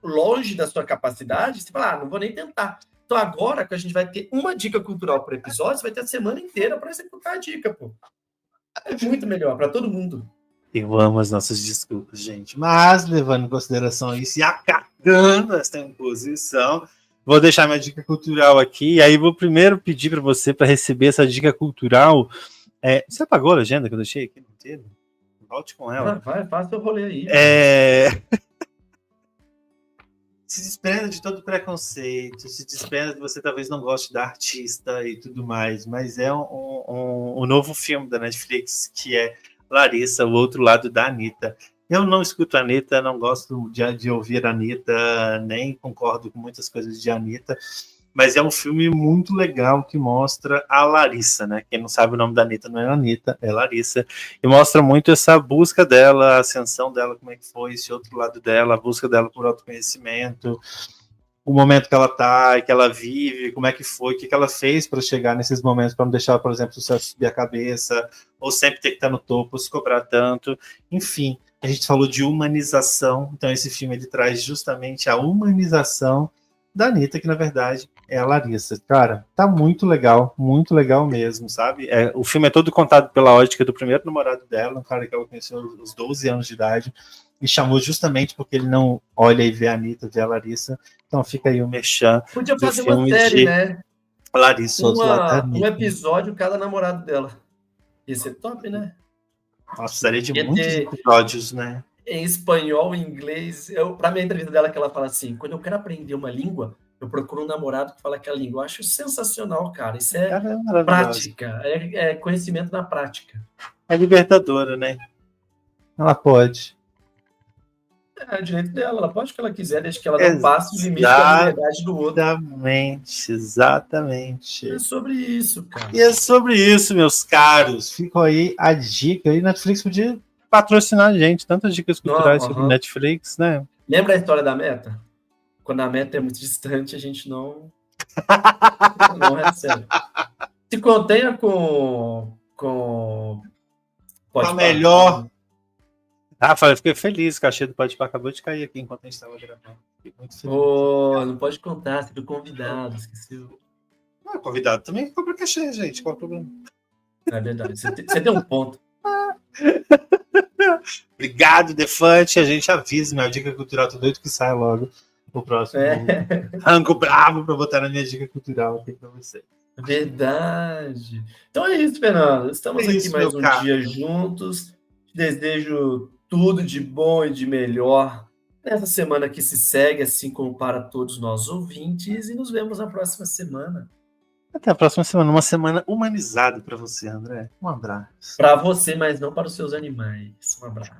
longe da sua capacidade, você fala, não vou nem tentar. Então, agora que a gente vai ter uma dica cultural por episódio, você vai ter a semana inteira para executar a dica, pô. É muito melhor para todo mundo. Eu amo as nossas desculpas, gente. Mas, levando em consideração isso e acatando essa imposição, vou deixar minha dica cultural aqui. E aí, vou primeiro pedir para você, para receber essa dica cultural. Você apagou a legenda que eu deixei aqui no inteiro? Volte com ela. Vai, faça o rolê aí. Se desprenda de todo preconceito, se desprenda de você talvez não goste da artista e tudo mais, mas é um novo filme da Netflix, que é Larissa, o outro lado da Anitta. Eu não escuto a Anitta, não gosto de ouvir a Anitta, nem concordo com muitas coisas de Anitta, mas é um filme muito legal que mostra a Larissa, né? Quem não sabe o nome da Anitta não é Anitta, é Larissa, e mostra muito essa busca dela, a ascensão dela, como é que foi, esse outro lado dela, a busca dela por autoconhecimento, o momento que ela tá, que ela vive, como é que foi, o que ela fez para chegar nesses momentos, para não deixar, por exemplo, o sucesso subir a cabeça, ou sempre ter que estar no topo, se cobrar tanto. Enfim, a gente falou de humanização, então esse filme ele traz justamente a humanização da Anitta, que na verdade é a Larissa. Cara, tá muito legal mesmo, sabe? O filme é todo contado pela ótica do primeiro namorado dela, um cara que ela conheceu aos 12 anos de idade, e chamou justamente porque ele não olha e vê a Anitta, vê a Larissa. Então fica aí o merchan. Podia fazer uma série, né? Larissa, um episódio cada namorado dela. Ia ser top, né? Nossa, precisaria de muitos episódios, né? Em espanhol, em inglês. Pra minha entrevista dela, que ela fala assim, quando eu quero aprender uma língua, eu procuro um namorado que fala aquela língua. Eu acho sensacional, cara. Isso é prática. É conhecimento na prática. É libertadora, né? Ela pode. É o direito dela, ela pode o que ela quiser, desde que ela não passe o limite da liberdade do outro. Exatamente. É sobre isso, cara. E é sobre isso, meus caros. Ficou aí a dica. Aí Netflix podia patrocinar a gente. Tantas dicas culturais sobre Netflix, né? Lembra a história da meta? Quando a meta é muito distante, a gente não recebe. Se contenha com a melhor... Rafa, eu fiquei feliz, o cachê do Podpah acabou de cair aqui enquanto a gente estava gravando. Fiquei muito feliz. Não pode contar, você viu convidado, esqueceu. Convidado também cobra cachê, gente, qual o problema? É verdade, você tem um ponto. Obrigado, Defante, a gente avisa, minha dica cultural, tô doido que sai logo o próximo. Rango bravo para botar na minha dica cultural aqui para você. Verdade. Então é isso, Fernando, estamos aqui mais um dia juntos, te desejo tudo de bom e de melhor nessa semana que se segue, assim como para todos nós ouvintes, e nos vemos na próxima semana. Até a próxima semana, uma semana humanizada para você, André. Um abraço. Para você, mas não para os seus animais. Um abraço.